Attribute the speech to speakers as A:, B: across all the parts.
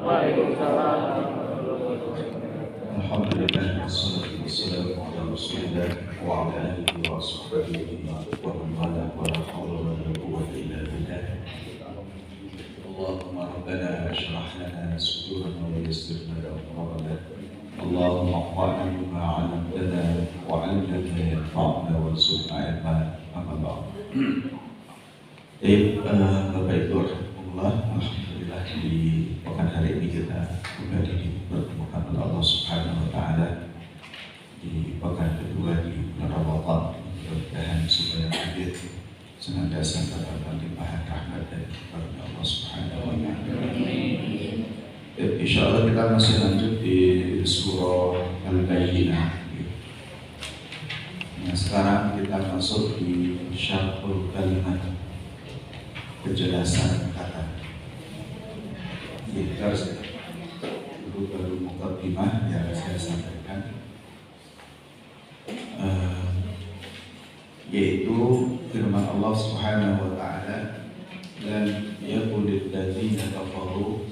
A: Waalaikumsalam.
B: Alhamdulillah, wassalatu wassalamu ala Rasulillah wa ala alihi wa sahbihi wa man wala wa la hawla wa la quwwata illa billah. Allahumma rabbana shrah lana sudurana wa yassir lana umurana. Allahumma anfa'na bima 'allamtana wa 'allimna ma yanfa'una warzuqna ilman amma ba'd. Bapak Ibu rahimahullah, alhamdulillah di pekan hari ini kita kembali dipertemukan oleh Allah Subhanahu wa taala di pekan kedua di bulan Ramadan. Mudah-mudahan supaya hadir senantiasa mendapatkan limpahan rahmat dari Allah Subhanahu wa taala. Insyaallah kita masih lanjut di surah Al-Bayyinah. Nah, sekarang kita masuk di syarhul kalimat, penjelasan kata. Kita harus baru mukaddimah yang saya sampaikan, yaitu firman Allah Subhanahu wa taala, dan yaqulul ladzina kafaru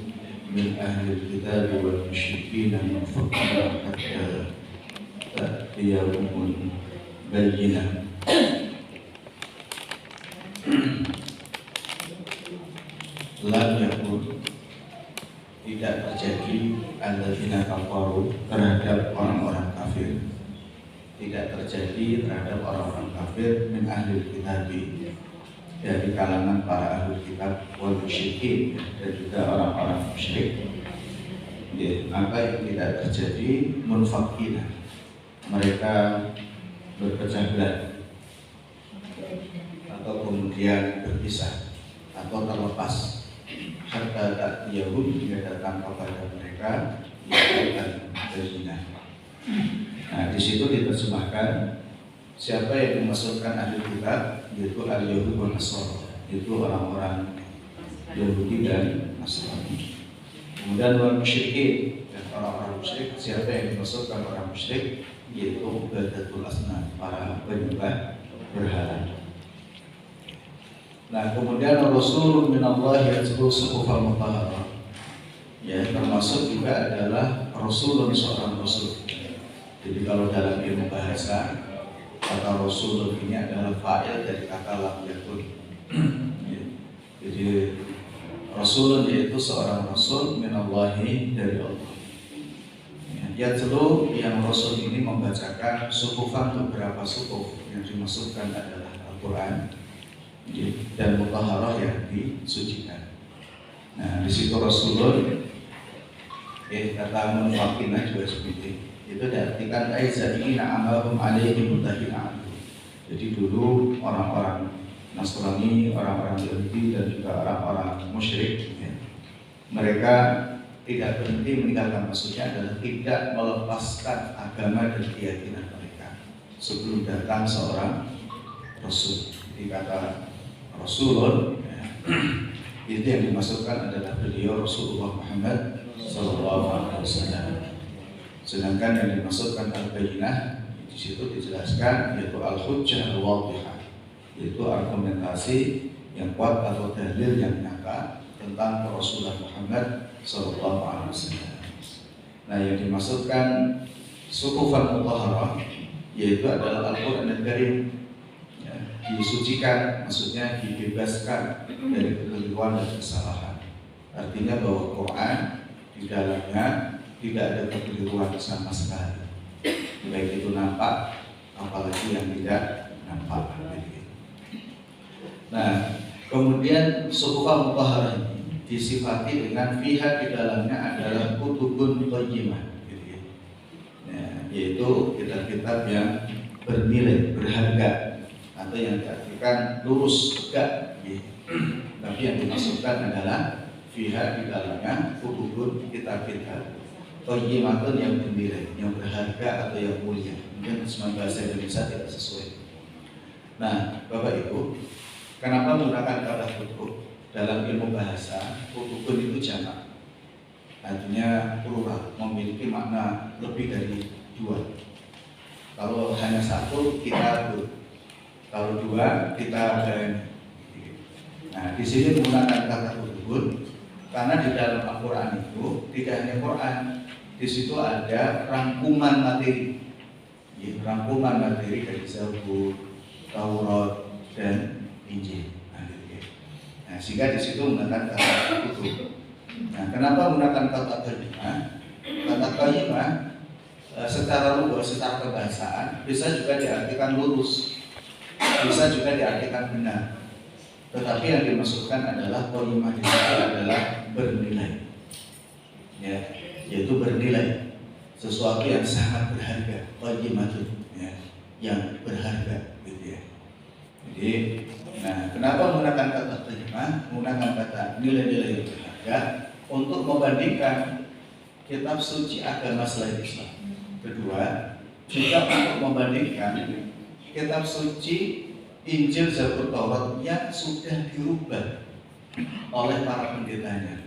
B: min ahli kitab wal musyrikin munfakkina hatta ta'tiyahumul bayyinah. Lam yakun, tidak terjadi alladzina kafaru, terhadap orang-orang kafir, tidak terjadi terhadap orang-orang kafir min ahli kitab, dari kalangan para ahli kitab, wal musyrikin, dan juga orang-orang musyrik. Apa yang tidak terjadi? Munfakkina, mereka berpecah belah atau kemudian berpisah atau terlepas, hatta ta'tiyahum, hingga datang kepada mereka yaitu al-bayyinah. Nah, di situ diterjemahkan siapa yang memasukkan ahli kitab, yaitu al-Yahud wal Nasara, yaitu orang-orang Yahudi dan Nasrani. Kemudian wal musyrikin, dan orang-orang musyrik, siapa yang dimasukkan orang musyrik, yaitu ubadatul asnam, para penyembah berhala. Nah, kemudian Rasulun minallahi yatlu suhufan mutahharah, ya, termasuk juga adalah Rasulun, seorang Rasul. Jadi kalau dalam ilmu bahasa, kata Rasulun ini adalah fa'il dari kata lam yakun. Jadi Rasulun yaitu seorang Rasul minallahi, dari Allah. Yatlu, yang Rasul ini membacakan suhufan, beberapa suhuf, yang dimasukkan adalah Al-Quran dan mutahharah, yang disucikan. Nah, di situ Rasulun, kata munfakinah juga seperti itu, diartikan aiza'ina amalhum alaihi mutahina'an. Jadi dulu orang-orang Nasrani, orang-orang Yahudi, dan juga orang-orang musyrik, ya, mereka tidak berhenti meninggalkan, maksudnya adalah tidak melepaskan agama dan keyakinan mereka sebelum datang seorang Rasul. Jadi kata Rasulun, ya, itu yang dimasukkan adalah beliau Rasulullah Muhammad SAW. Sedangkan yang dimasukkan al-bayyinah, di situ dijelaskan yaitu al-hujjah al-wadhihah, yaitu argumentasi yang kuat atau dalil yang nyata tentang Rasulullah Muhammad SAW. Nah, yang dimasukkan suhufan mutahharah, yaitu adalah Al-Quran Al-Karim, ya, disucikan, maksudnya dibebaskan dari kekeliruan dan kesalahan. Artinya bahwa Quran di dalamnya tidak ada kekeliruan sama sekali, baik itu nampak apalagi yang tidak nampak. Nah, kemudian suhufan mutahharah ini disifati dengan fiha, di dalamnya adalah kutubun qayyimah, ya, yaitu kitab-kitab yang bernilai, berharga, atau yang diartikan lurus, tegak, ya. Tapi yang dimasukkan adalah fiha, di dalamnya kutubun, kitab-kitab qayyimatun, yang bernilai, yang berharga atau yang mulia. Mungkin semua bahasa Indonesia tidak sesuai. Nah, Bapak Ibu, kenapa menggunakan kata kutub? Dalam ilmu bahasa, kutubun itu jamak, artinya plural, memiliki makna lebih dari dua. Kalau hanya satu, kitabun. Kalau dua, kitaban. Nah, di sini menggunakan kata kutubun Karena di dalam Al-Quran itu tidak hanya Quran, di situ ada rangkuman materi, ya, rangkuman materi dari Zabur, Taurat, dan Injil. Nah, sehingga di situ menggunakan kata kutub. Nah, kenapa menggunakan kata qayyimah? Kata qayyimah secara lugas, secara kebahasaan bisa juga diartikan lurus, bisa juga diartikan benar. Tetapi yang dimaksudkan adalah qayyimah itu adalah bernilai, ya, yaitu bernilai, sesuatu yang sangat berharga, qayyimatun, ya, yang berharga, gitu ya. Jadi, nah, kenapa menggunakan kata qayyimah, menggunakan kata nilai-nilai yang berharga untuk membandingkan kitab suci agama selain Islam. Kedua, juga untuk membandingkan kitab suci Injil, Zabur, Taurat yang sudah dirubah oleh para pendetanya,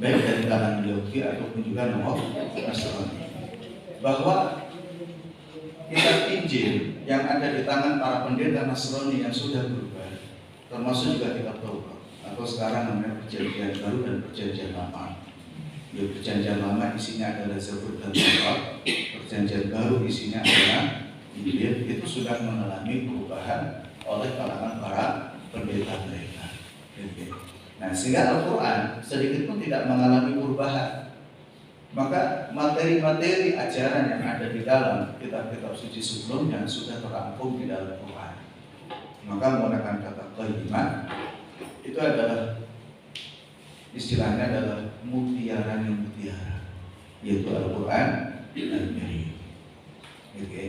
B: baik dari kalangan Yahudi ataupun juga Nasrani. Bahwa kitab Injil yang ada di tangan para pendeta Nasrani yang sudah berubah, termasuk juga kitab Taurat atau sekarang namanya Perjanjian Baru dan Perjanjian Lama. Ya, Perjanjian Lama isinya adalah Zabur dan Taurat, Perjanjian Baru isinya adalah Injil. Itu sudah mengalami perubahan oleh kalangan para pendeta mereka. Nah, sehingga Al-Quran sedikit pun tidak mengalami perubahan. Maka materi-materi ajaran yang ada di dalam kitab-kitab suci sebelumnya sudah terangkum di dalam Quran. Maka menggunakan kata qayyimah itu adalah istilahnya adalah mutiara yang mutiara, yaitu Al-Quran Al-Karim. Oke.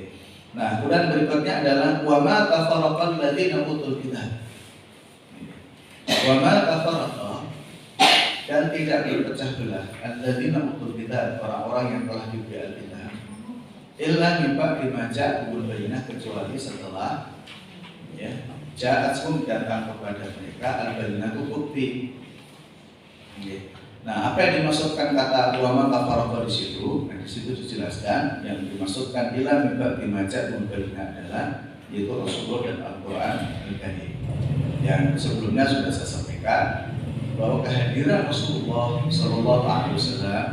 B: Nah, kemudian berikutnya adalah wa ma tafarraqal ladzina utul kitab. Wa ma tafarraqa, dan tidak berpecah belah alladzina utul kitab, orang-orang yang telah diberi Alkitab, illa min ba'di ma ja'ahumul bayyinah, kecuali setelah ya ja'atuhum, datang kepada mereka al-bayyinah, bukti. Nah, apa yang dimaksudkan kata wa ma tafarraqa di situ? Nah, di situ dijelaskan yang dimaksudkan illa min ba'di ma ja'ahumul bayyinah adalah yaitu Rasulullah dan Al-Quran Al-Karim. Yang sebelumnya sudah saya sampaikan bahwa kehadiran Rasulullah Sallallahu Alaihi Wasallam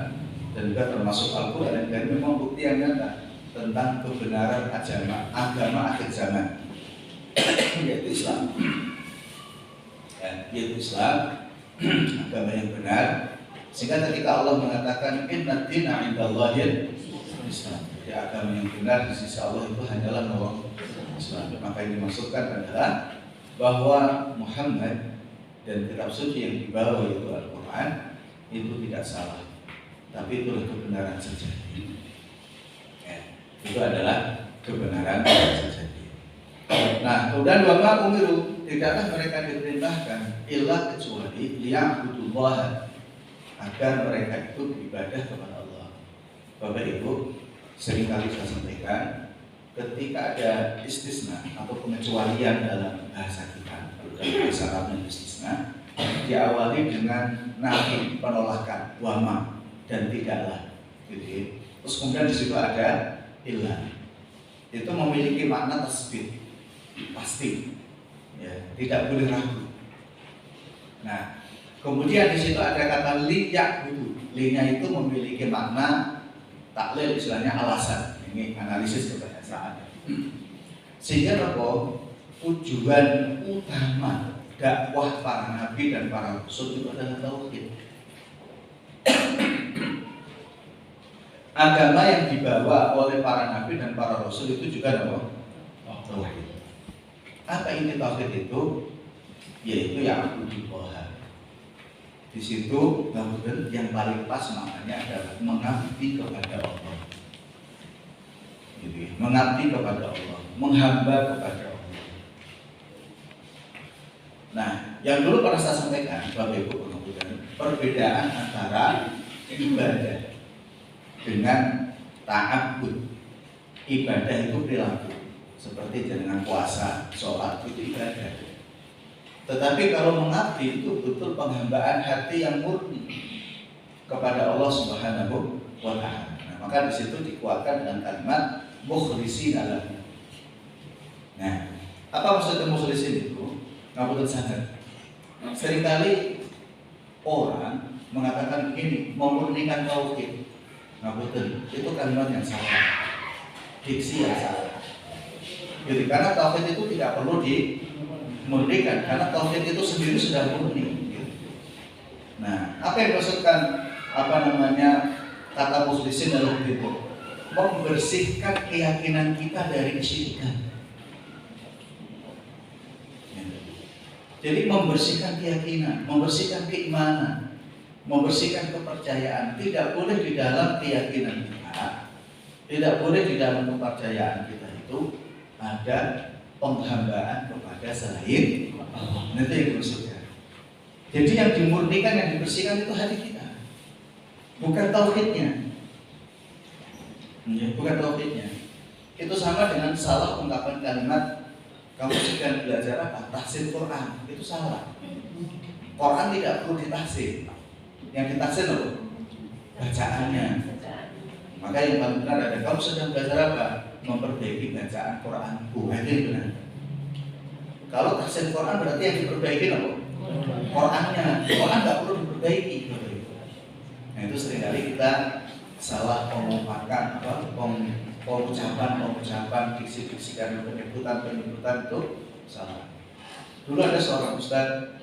B: dan juga termasuk Al-Quran dan memang bukti yang nyata tentang kebenaran agama akhir zaman, yaitu Islam. Yaitu Islam, agama yang benar. Sehingga ketika Allah mengatakan inna dina indallahil Islam, jadi agama yang benar di sisi Allah itu hanyalah Islam. Maka yang dimaksudkan adalah bahwa Muhammad dan kitab suci yang dibawa yaitu Al-Quran itu tidak salah, tapi itulah kebenaran sejati. Ya, itu adalah kebenaran sejati. Nah, kemudian wa ma umiru, tidaklah mereka diperintahkan illa kecuali liya'budullah, agar mereka itu beribadah kepada Allah. Bapak Ibu, seringkali saya sampaikan, ketika ada istisna atau pengecualian dalam bahasa kita, dalam bahasa Arab istisna, diawali dengan nafi, penolakan, wama, dan tidaklah, gitu. Terus kemudian di situ ada illa, itu memiliki makna tasbih, pasti, ya, tidak boleh ragu. Nah, kemudian di situ ada kata liyak, gitu. Linya itu memiliki makna taklil, istilahnya alasan. Ini analisis kebahasaan. Sehingga apa? Tujuan utama dakwah para nabi dan para rasul itu adalah tauhid. Agama yang dibawa oleh para nabi dan para rasul itu juga apa? Tauhid. Apa ini tauhid itu? Yaitu yang ya'budullah. Di situ yang paling pas maknanya adalah mengabdi kepada Allah. Gitu, mengabdi kepada Allah, menghamba kepada Allah. Nah, yang dulu pernah saya sampaikan, Bapak Ibu, perbedaan antara ibadah dengan ta'abbud. Ibadah itu perilaku, seperti dengan puasa, sholat itu ibadah. Tetapi kalau mengabdi itu betul penghambaan hati yang murni kepada Allah Subhanahu wa Ta'ala. Nah, maka di situ dikuatkan dengan kalimat mukhlishina lahu. Nah, apa maksudnya mukhlisin itu? Ngapunten sangat. Seringkali orang mengatakan begini, memurnikan tauhid. Nah betul, itu kalimat yang salah, diksi yang salah. Jadi karena tauhid itu tidak perlu dimurnikan, karena tauhid itu sendiri sudah murni. Nah, apa yang dimaksudkan kata mukhlisin dalam itu? Membersihkan keyakinan kita dari kesyirikan. Jadi membersihkan keyakinan, membersihkan keimanan, membersihkan kepercayaan. Tidak boleh di dalam keyakinan kita, tidak boleh di dalam kepercayaan kita itu ada penghambaan kepada selain Allah. Itu yang dimaksudkan. Jadi yang dimurnikan, yang dibersihkan itu hati kita, bukan tauhidnya. Bukan tauhidnya. Itu sama dengan salah ungkapan kalimat kamu sedang belajar apa? Tahsin Quran. Itu salah. Quran tidak perlu ditahsin. Yang ditahsin apa? Bacaannya. Maka yang paling benar adalah kamu sedang belajar apa? Memperbaiki bacaan Quranku. Itu yang benar. Kalau tahsin Quran berarti yang diperbaiki apa? Qurannya. Quran tidak perlu diperbaiki. Nah itu seringkali kita salah mengumpulkan pengucapan, diksi-diksi dan penyebutan itu salah. Dulu ada seorang ustaz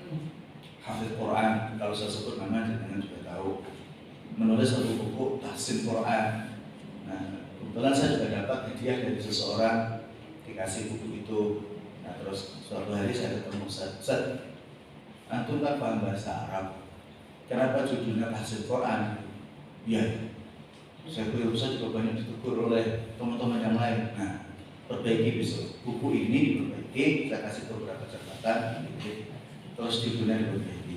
B: hafidz Quran, kalau saya sebut nama jangan juga tahu, menulis satu buku tahsin Quran. Nah, kebetulan saya juga dapat hadiah dari seseorang, dikasih buku itu. Nah, terus suatu hari saya ketemu Ustaz, antum kan paham bahasa Arab, kenapa judulnya tahsin Quran? Ya, saya juga banyak ditegur oleh teman-teman yang lain. Nah, perbaiki besok. Buku ini diperbaiki, saya kasih beberapa catatan, terus judulnya diperbaiki.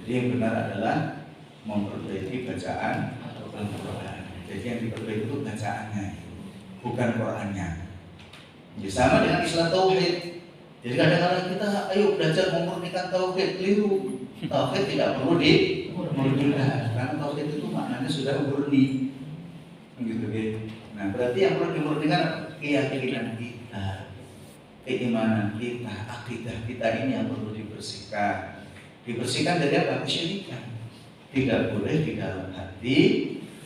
B: Jadi yang benar adalah memperbaiki bacaan Al-Quran. Jadi yang diperbaiki itu bacaannya, bukan Qurannya. Jadi sama dengan Islam tauhid. Jadi kadang-kadang kita ayo belajar memurnikan tauhid, keliru. Tauhid tidak perlu dimurnikan, karena tauhid itu maknanya sudah murni, gitu kan? Nah berarti yang perlu dimurnikan keyakinan kita, keimanan kita, akidah kita ini yang perlu dibersihkan. Dibersihkan dari apa? Kesyirikan. Tidak boleh di dalam hati,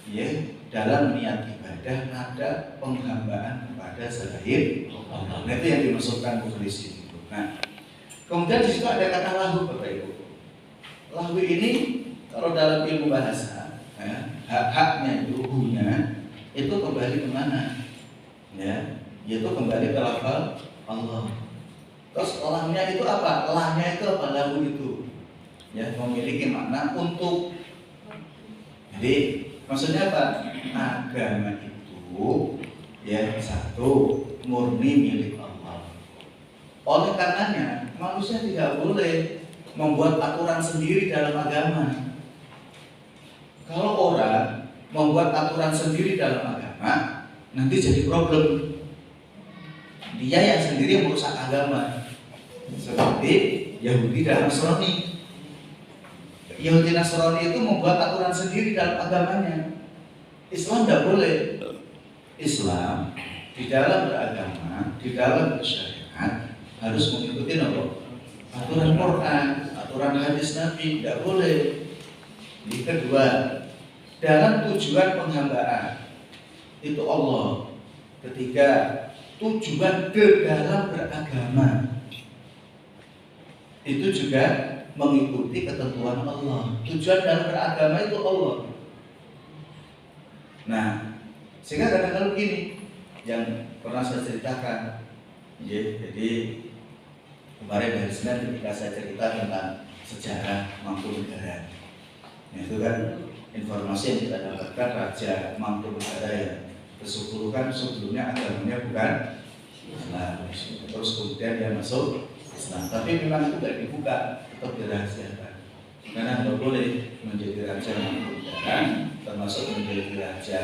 B: ya, dalam niat ibadah ada penghambaan kepada selain Allah. Nah, itu yang dimaksudkan mukhlisin itu. Nah, kemudian di situ ada kata lahu, Bapak Ibu. Lahu ini kalau dalam ilmu bahasa, ya, hak-haknya itu, hunya itu kembali kemana? Ya, yaitu kembali ke lafal Allah. Terus lahnya itu apa? Lahnya itu apa? Lahu itu, ya, memiliki makna untuk. Jadi maksudnya apa? Agama itu, ya, satu murni milik Allah. Oleh karenanya manusia tidak boleh membuat aturan sendiri dalam agama. Kalau orang membuat aturan sendiri dalam agama, nanti jadi problem. Dia yang sendiri yang merusak agama. Seperti Yahudi dan Nasrani. Yahudi Nasrani itu membuat aturan sendiri dalam agamanya. Islam tidak boleh. Islam di dalam beragama, di dalam bersyariat harus mengikuti apa? Aturan Quran, aturan hadis Nabi, tidak boleh. Yang kedua, dalam tujuan penghambaan itu Allah. Ketiga, tujuan ke dalam beragama itu juga mengikuti ketentuan Allah. Tujuan dalam beragama itu Allah. Nah, sehingga kadang-kadang begini yang pernah saya ceritakan, ya, jadi kemarin hari Senin ketika saya cerita tentang sejarah Mangkunegaran, itu kan informasi yang kita dapatkan Raja Mangkunegaran yang ke-10 kan sebelumnya agamanya bukan Islam, terus kemudian dia masuk Islam, tapi memang itu tidak dibuka, tetap dirahasiakan karena tidak boleh menjadi Raja Mangkunegaran, termasuk menjadi Raja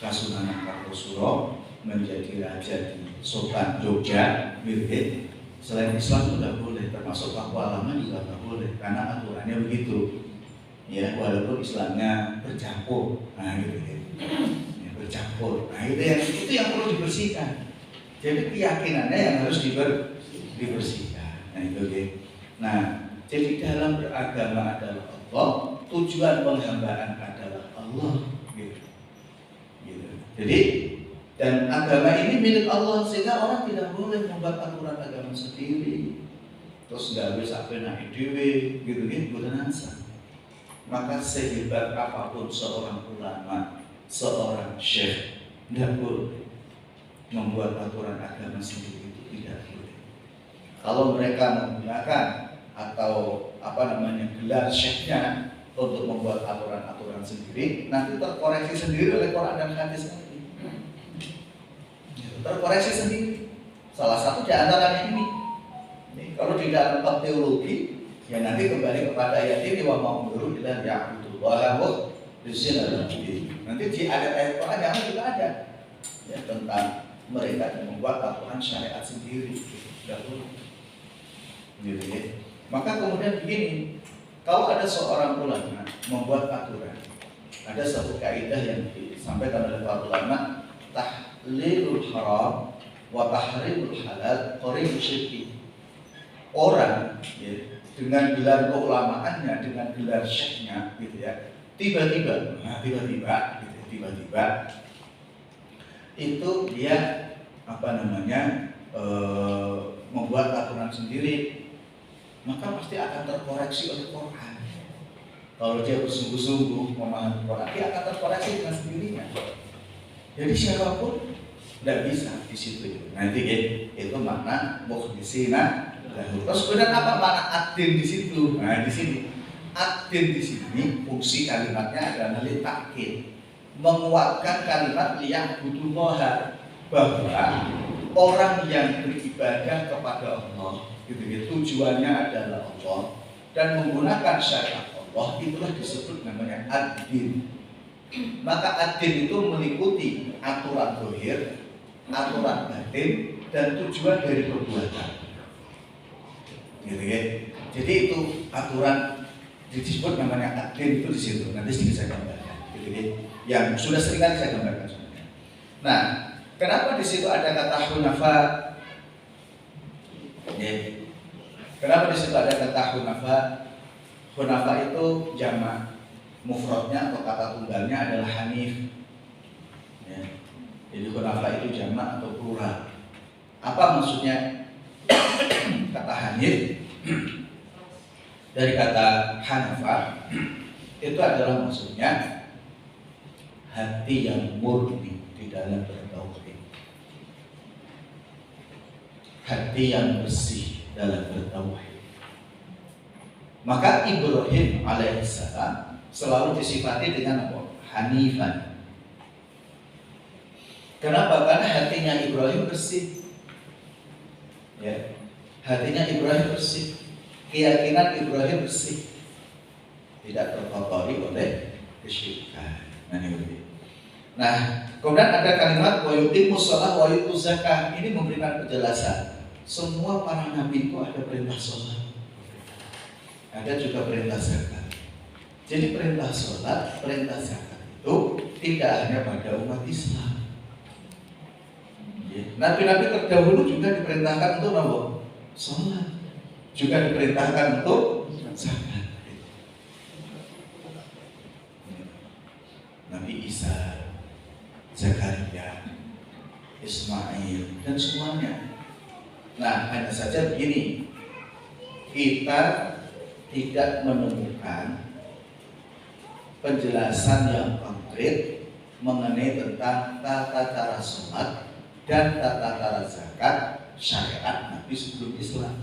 B: Kasunanan Kartosuro, menjadi Raja di Sultan Jogja, Mirip. Selain Islam itu tidak boleh, termasuk pakualaman juga tidak boleh, karena aturannya begitu. Ya, walaupun Islamnya bercampur, nah gitu ya, bercampur. Nah itu yang perlu dibersihkan. Jadi keyakinannya yang harus dibersihkan. Nah itu ya. Nah, jadi dalam beragama adalah Allah, tujuan penghambaan adalah Allah. Gitu. Jadi dan agama ini milik Allah, sehingga orang tidak boleh membuat aturan agama sendiri. Terus nggak bisa naik dewe, gitu-gitu, bukan asal. Maka sehebat apapun seorang ulama, seorang syekh, tidak boleh membuat aturan agama sendiri, itu tidak boleh. Kalau mereka menggunakan atau gelar syekhnya untuk membuat aturan-aturan sendiri, nanti terkoreksi sendiri oleh Quran dan hadis nanti. Terkoreksi sendiri. Salah satu di antaranya ini. Kalau di dalam bab teologi, ya nanti kembali kepada ayat ini, wa ma'muru illa ya'budullaha wa yukhlisina lahu. Nanti di ayat Quran yang juga ada ya, tentang mereka yang membuat aturan syariat sendiri. Gitu ya. Maka kemudian begini, kalau ada seorang ulama membuat aturan, ada satu kaidah yang disampaikan oleh para ulama, tahlilul haram wa tahrimul halal qarib syirki. Orang ya, dengan gelar keulamaannya, dengan gelar syekhnya, gitu ya, tiba-tiba itu dia membuat aturan sendiri, maka pasti akan terkoreksi oleh Quran. Kalau dia bersungguh-sungguh memahami Quran, dia akan terkoreksi dengan sendirinya. Jadi siapapun tidak bisa di situ. Nanti itu makna mukhlisina. Terus kemudian apa makna adin di situ? Nah di sini adin di sini fungsi kalimatnya adalah litakid, menguatkan kalimat liya'budullaha, bahwa orang yang beribadah kepada Allah, gitu, tujuannya adalah Allah dan menggunakan syariat Allah, itulah disebut namanya adin. Maka adin itu meliputi aturan zahir, aturan batin, dan tujuan dari perbuatan. Gitu ya. Jadi itu aturan disebut namanya adin itu di situ. Nanti sedikit saya gambarkan. Gitu ya. Yang sudah sering kali saya gambarkan sebenarnya. Nah, kenapa di situ ada kata hunafa? Ya. Kenapa di situ ada kata hunafa? Hunafa itu jamak, mufradnya atau kata tunggalnya adalah hanif. Ya. Jadi hunafa itu jamak atau plural. Apa maksudnya kata hanif? Dari kata hanafa itu adalah maksudnya hati yang murni di dalam bertauhid, hati yang bersih dalam bertauhid. Maka Ibrahim alaihissalam selalu disifati dengan apa? Hanifan. Kenapa? Karena hatinya Ibrahim bersih. Ya, hatinya Ibrahim bersih, keyakinan Ibrahim bersih, tidak terkotori oleh kesyirikan. Nah, kemudian ada kalimat wa yuqimus shalah wa yutuz zakah. Ini memberikan penjelasan. Semua para nabi itu ada perintah sholat, ada juga perintah zakat. Jadi perintah sholat, perintah zakat itu tidak hanya pada umat Islam. Nabi-nabi terdahulu juga diperintahkan untuk apa? Sholat, juga diperintahkan untuk zakat. Nabi Isa, Zakaria, Ismail, dan semuanya. Nah, hanya saja begini, kita tidak menemukan penjelasan yang konkret mengenai tentang tata cara sholat dan tata cara zakat syariat Nabi sebelum Islam.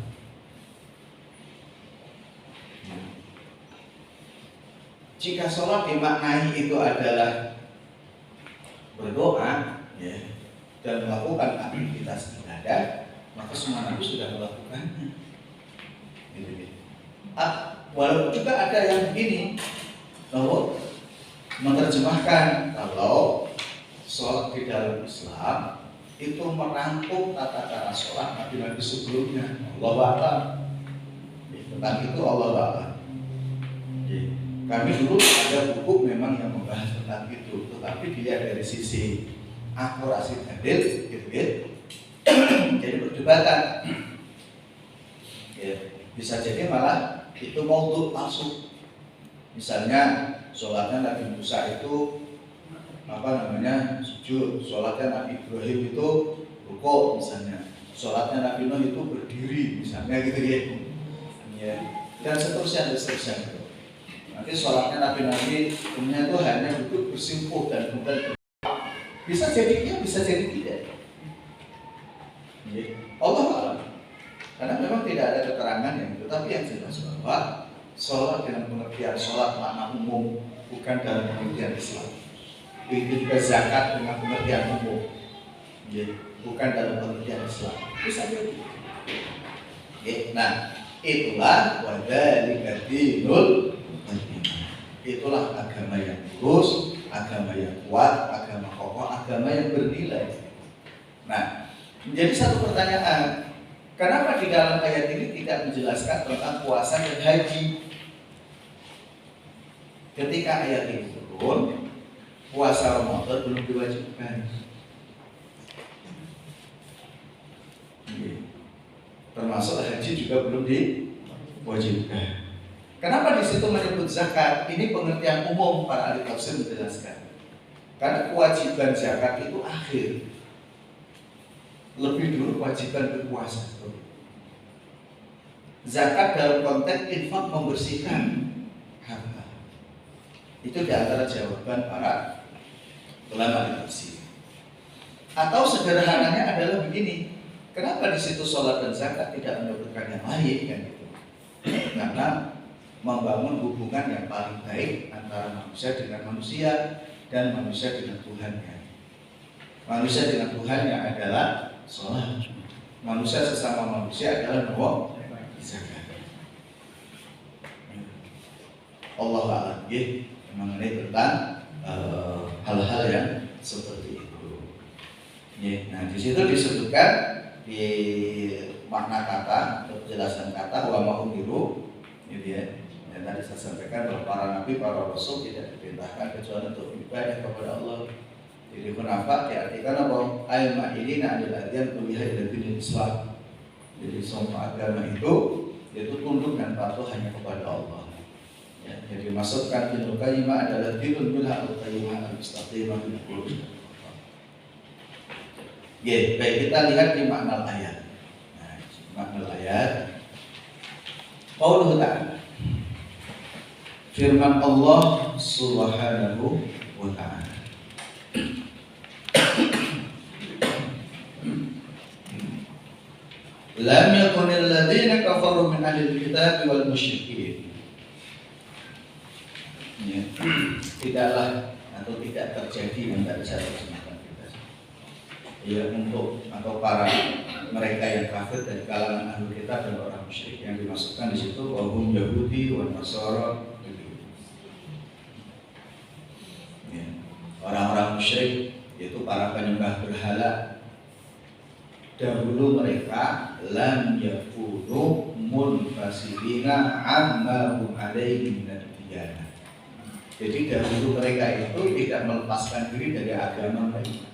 B: Jika sholat dimaknai itu adalah berdoa, ya, dan melakukan aktivitas ibadah, maka semua Nabi sudah melakukannya. Walaupun juga ada yang begini, menerjemahkan kalau sholat di dalam Islam itu merangkum tata cara sholat Nabi-Nabi sebelumnya. Allahu a'lam. Tentang itu Allahu a'lam. Kami dulu ada buku memang yang membahas tentang itu, tetapi dia dari sisi akurasi dalil, gitu ya. Jadi perdebatan. Ya, bisa jadi malah itu maudhu palsu. Misalnya sholatnya Nabi Musa itu sujud, sholatnya Nabi Ibrahim itu rukuk misalnya, sholatnya Nabi Nuh itu berdiri misalnya gitu ya. Dan seterusnya. Nanti sholatnya Nabi punya itu hanya duduk bersimpuh dan kemudian bisa jadi iya, bisa jadi tidak. Allah alam. Karena memang tidak ada keterangan yang itu, tapi yang jelas bahwa sholat dengan pengertian sholat makna umum, bukan dalam pengertian Islam. Begitu juga zakat dengan pengertian umum, bukan dalam pengertian Islam. Bisa jadi. Nah, itulah wadzalika dinul qayyim. Itulah agama yang lurus, agama yang kuat, agama kokoh, agama yang bernilai. Nah, menjadi satu pertanyaan, kenapa di dalam ayat ini tidak menjelaskan tentang puasa dan haji? Ketika ayat ini turun, puasa Ramadan belum diwajibkan. Termasuk haji juga belum diwajibkan. Kenapa di situ menyebut zakat? Ini pengertian umum, para ahli tafsir menjelaskan. Karena kewajiban zakat itu akhir. Lebih dulu kewajiban berpuasa. Zakat dalam konteks infak membersihkan harta. Itu di antara jawaban para ulama tafsir. Atau sederhananya adalah begini, kenapa di situ sholat dan zakat tidak menyebutkan yang lain kan gitu? Karena membangun hubungan yang paling baik antara manusia dengan manusia dan manusia dengan Tuhannya. Manusia dengan Tuhannya adalah sholat. Manusia sesama manusia adalah zakat. Allah a'lam mengenai tentang hal-hal yang seperti itu. Nah, di situ disebutkan di makna kata, penjelasan kata wa ma'umiru, gitu ya. Dan tadi saya sampaikan bahwa para nabi, para rasul tidak diperintahkan kecuali untuk ibadah kepada Allah. Jadi kenapa diartikan apa? Al-ma ini adalah adian kuliah ila dinil Islam. Jadi semua agama itu tunduk dan patuh hanya kepada Allah. Ya, jadi masukkan dinul qayyimah adalah dinul bilha al-qayyimah al-mustaqimah bil qulub. Ya, baik, kita lihat di makna ayat. Nah, makna ayat qauluhu ta'ala, firman Allah Subhanahu wa ta'ala. Lam yakunil ladzina kafaru min ahlil kitab wal musyrikin. Ya, tidaklah atau tidak terjadi yang tidak bisa terjemahkan kita. Ya, untuk atau para mereka yang kafir dari kalangan ahlul kitab dan orang musyrik yang dimasukkan di situ wahum Yahudi wa Nasara. Ya, orang-orang musyrik yaitu para penyembah berhala. Dahulu mereka lam yakunu munfasilina amma hum alaihi minad diyanah. Jadi dahulu mereka itu tidak melepaskan diri dari agama mereka.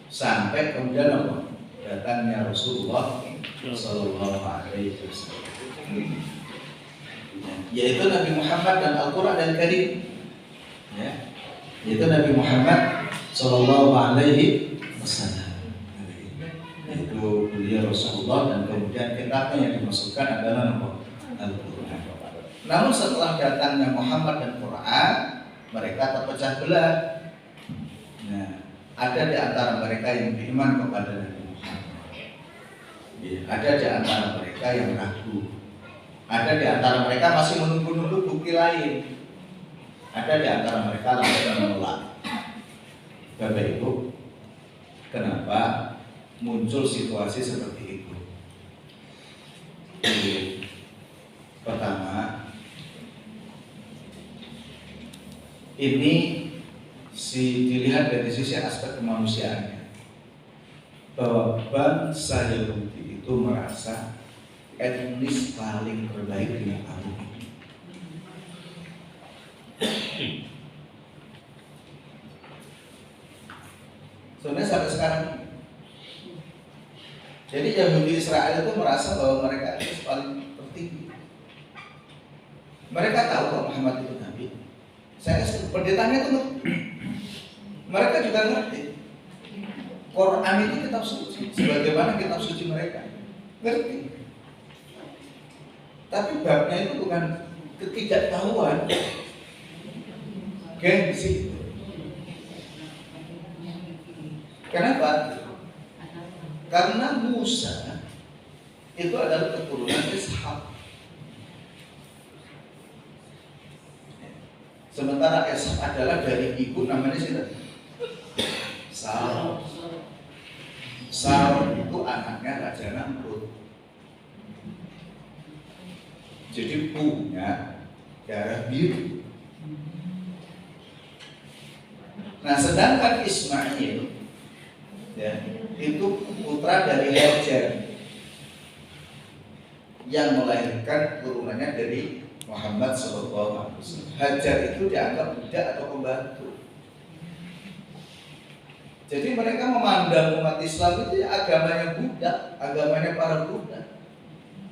B: Sampai kemudian apa? Datangnya Rasulullah sallallahu alaihi wasallam. Yaitu Nabi Muhammad dan Al-Qur'an Al-Karim. Ya. Yaitu Nabi Muhammad sallallahu alaihi wasallam. Itu beliau Rasulullah dan kemudian kitabnya yang dimasukkan adalah Al-Qur'an. Namun setelah datangnya Muhammad dan Quran, mereka terpecah belah. Nah, ada di antara mereka yang beriman kepada Nabi Muhammad. Ya, ada di antara mereka yang ragu. Ada di antara mereka masih menunggu-nunggu bukti lain. Ada di antara mereka langsung menolak. Bapak Ibu, kenapa muncul situasi seperti itu? Pertama, ini dilihat dari sisi aspek kemanusiaannya, bahwa bangsa Yahudi itu merasa etnis paling terbaik di kaum ini. Sebenarnya sampai sekarang, jadi Yahudi Israel itu merasa bahwa mereka itu paling tertinggi. Mereka tahu kok Muhammad itu Nabi. Saya pendetanya itu ngerti. Mereka juga ngerti. Quran itu kitab suci, sebagaimana kitab suci mereka. Ngerti. Tapi babnya itu bukan ketidaktahuan, gengsi. Kenapa? Karena Musa itu adalah keturunan Ishak. Sementara Ishak adalah dari ibu namanya siapa? Sarah. Sarah itu anaknya Raja Namrud. Jadi punya darah biru. Nah, sedangkan Ismail ya, itu putra dari Hajar yang melahirkan turunannya dari Muhammad SAW. Hajar itu dianggap budak atau pembantu. Jadi mereka memandang umat Islam itu agamanya budak, agamanya para budak.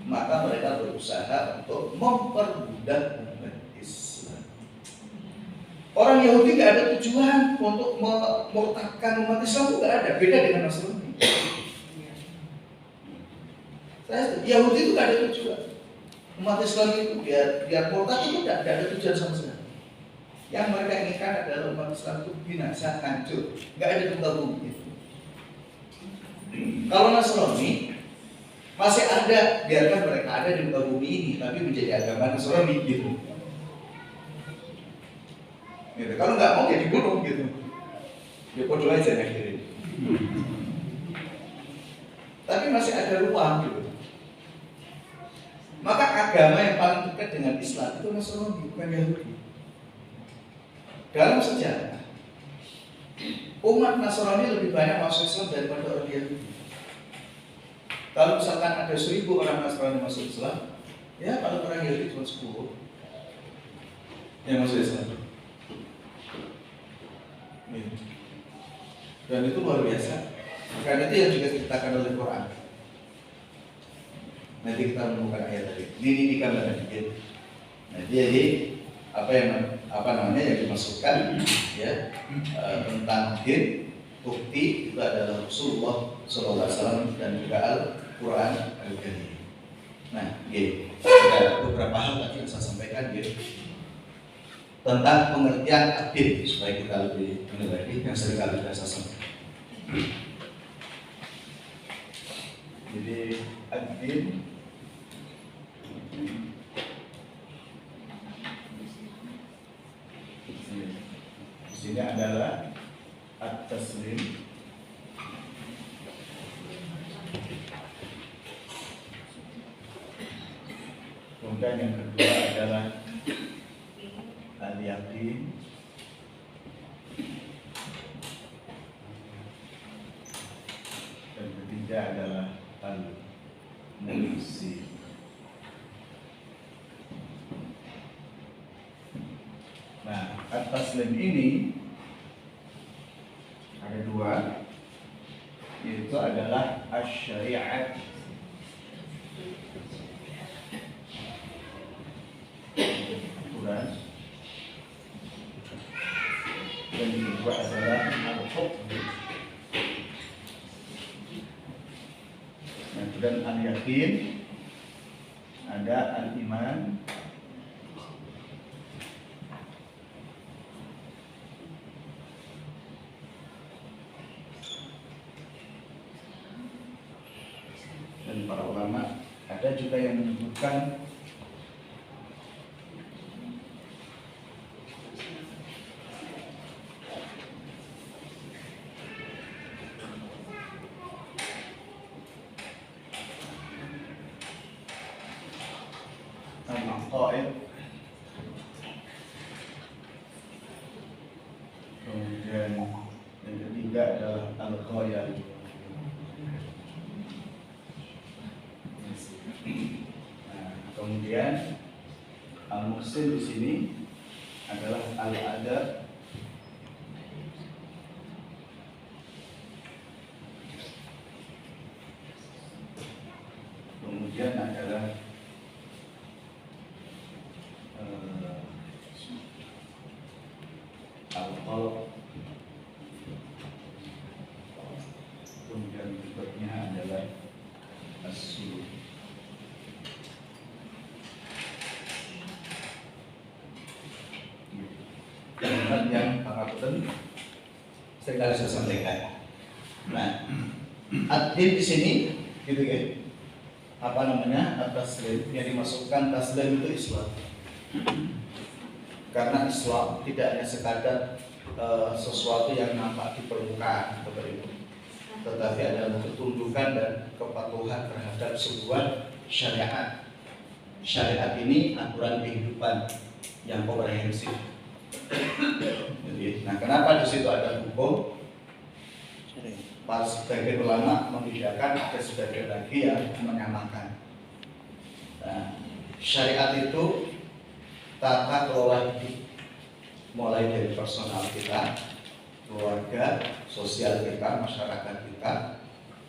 B: Maka mereka berusaha untuk memperbudak umat Islam. Orang Yahudi nggak ada tujuan untuk memurtadkan umat Islam, itu nggak ada. Beda dengan Nasrani. Yahudi itu nggak ada tujuan. Umat Islam itu biar murtad itu nggak ada tujuan sama sekali. Yang mereka inginkan adalah umat Islam itu binasa, hancur, nggak ada di muka bumi itu. Kalau Nasrani masih ada, biarkan mereka ada di muka bumi ini, tapi menjadi agama Nasrani gitu. Kalau nggak mau ya dibunuh gitu. Ya bodoh aja akhirnya. Tapi masih ada ruang gitu. Maka agama yang paling dekat dengan Islam itu Nasrani, bukan Yahudi. Dalam sejarah, umat Nasrani lebih banyak masuk Islam daripada orang Yahudi. Kalau misalkan ada 1000 orang Nasrani masuk Islam, ya kalau orang Yahudi cuma 10 yang masuk Islam. Dan itu luar biasa. Karena itu yang juga diceritakan oleh Quran. Nanti kita menemukan ayat tadi. Ini gambaran dikit. Nah, jadi apa namanya yang dimasukkan ya tentang din, bukti itu adalah Rasulullah SAW dan juga Al-Quran Al-Karim. Nah, ada beberapa hal tadi yang saya sampaikan tentang pengertian ad-din supaya kita lebih mengerti lagi yang seringkali sudah saya sampaikan. Jadi ad-din di sini adalah at-taslim. Kemudian yang kedua adalah al-yaqin. Dan ketiga adalah al-mulsi. Nah, at-taslim ini ada dua, yaitu adalah asy-syari'at aturan, dan yang kedua adalah al-hukm. Dan al-yakin, ada al-iman, dan para ulama ada juga yang menyebutkan al-aqaid, kemudian yang ketiga adalah al-ghayah. Nah, kemudian al-muhsin di sini adalah al-adab, kemudian adalah Al-Qalb, kemudian berikutnya adalah As-Suluk. Yang sangat penting saya sampaikan. Nah, ad-din di sini gitu ya. Apa namanya? At-taslim, yang dimasukkan taslim itu Islam. Karena Islam tidak hanya sekadar sesuatu yang nampak di permukaan seperti itu, tetapi adalah ketundukan dan kepatuhan terhadap sebuah syariat. Syariat ini aturan kehidupan yang komprehensif. Jadi, nah kenapa di situ ada hukum? Para sebagian ulama membedakan, ada sebagian lagi yang menyamakan. Nah, syariat itu tata kelola hidup, mulai dari personal kita, keluarga, sosial kita, masyarakat kita,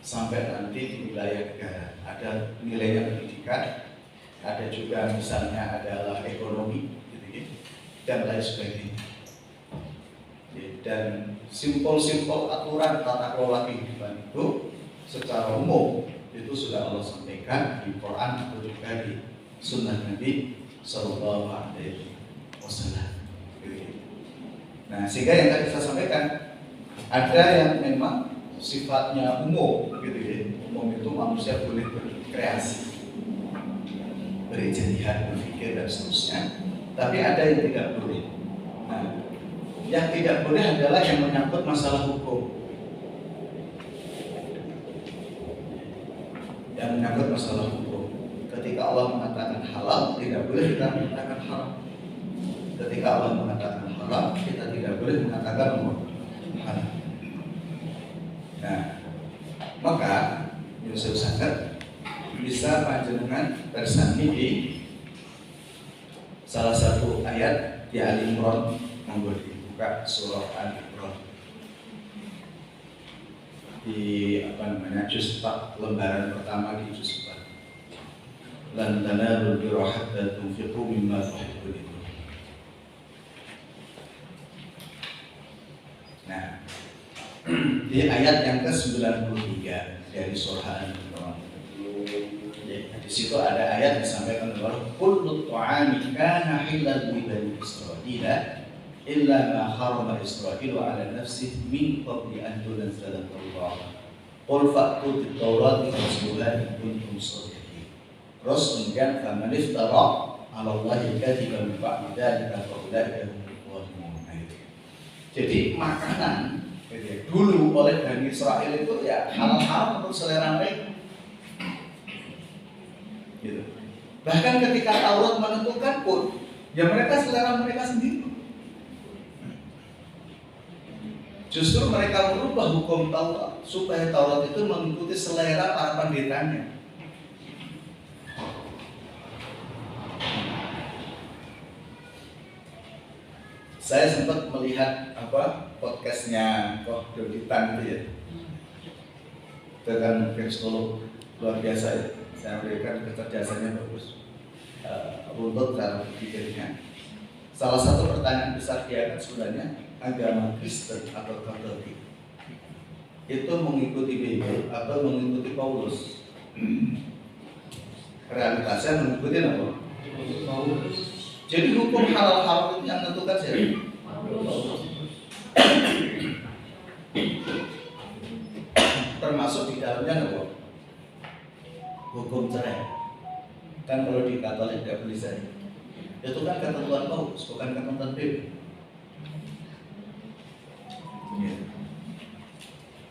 B: sampai nanti di wilayah negara. Ada nilainya pendidikan, ada juga misalnya adalah ekonomi, dan lain sebagainya. Dan simpel-simpel aturan tata kelola kehidupan itu secara umum itu sudah Allah sampaikan di Quran atau juga di Sunnah Nabi Sallallahu Alaihi Wasallam. Nah, sehingga yang tadi saya sampaikan ada yang memang sifatnya umum, gitu ya. Umum itu manusia boleh berkreasi, berijtihad, berpikir dan seterusnya. Tapi ada yang tidak boleh. Nah, yang tidak boleh adalah yang menyangkut masalah hukum. Yang menyangkut masalah hukum. Ketika Allah mengatakan halal, tidak boleh kita mengatakan haram. Ketika Allah mengatakan haram, kita tidak boleh mengatakan haram. Nah, maka Yusuf Sakat bisa panjenengan bersami di salah satu ayat di Ali Imran, monggo dibuka surah Ali Imran di juz 4, lembaran pertama di juz 4. Lan tanalul birra hatta tunfiqu mimma tuhibbun. Nah, di ayat yang ke-93 dari surah Ali Imran. Di situ ada ayat disampaikan bahwa kullu ta'ami kana halal li bani Israil illa ma harama Israil ala nafsihi min qabli an tunzala at-Taurat. Qul fa'tu bit-Taurati fasluha in kuntum shadiqin. Terus kemudian faman iftara 'ala Allahi kadhiban min ba'di dzalika fa ulaika humul zalimun. Jadi makanan dulu oleh Bani Israel itu ya halal-halal untuk selera mereka. Gitu. Bahkan ketika Taurat menentukan pun, ya mereka selera mereka sendiri. Justru mereka merubah hukum Taurat supaya Taurat itu mengikuti selera para pendetanya. Saya sempat melihat podcastnya Koh Doditan itu ya, dengan psikolog luar biasa ya. Saya berikan kecerdasannya bagus, runtut dalam pikirnya. Salah satu pertanyaan besar dia kan sebenarnya agama Kristen atau Katolik itu mengikuti Bible atau mengikuti Paulus? Realitasnya mengikuti apa? Paulus. Jadi hukum halal-halal itu yang menentukan siapa? Paulus. Termasuk di dalamnya apa? Hukum cerai. Kan kalau di Katolik tidak boleh cerai. Itu kan ketentuan Paulus, bukan ketentuan Bible. Ya.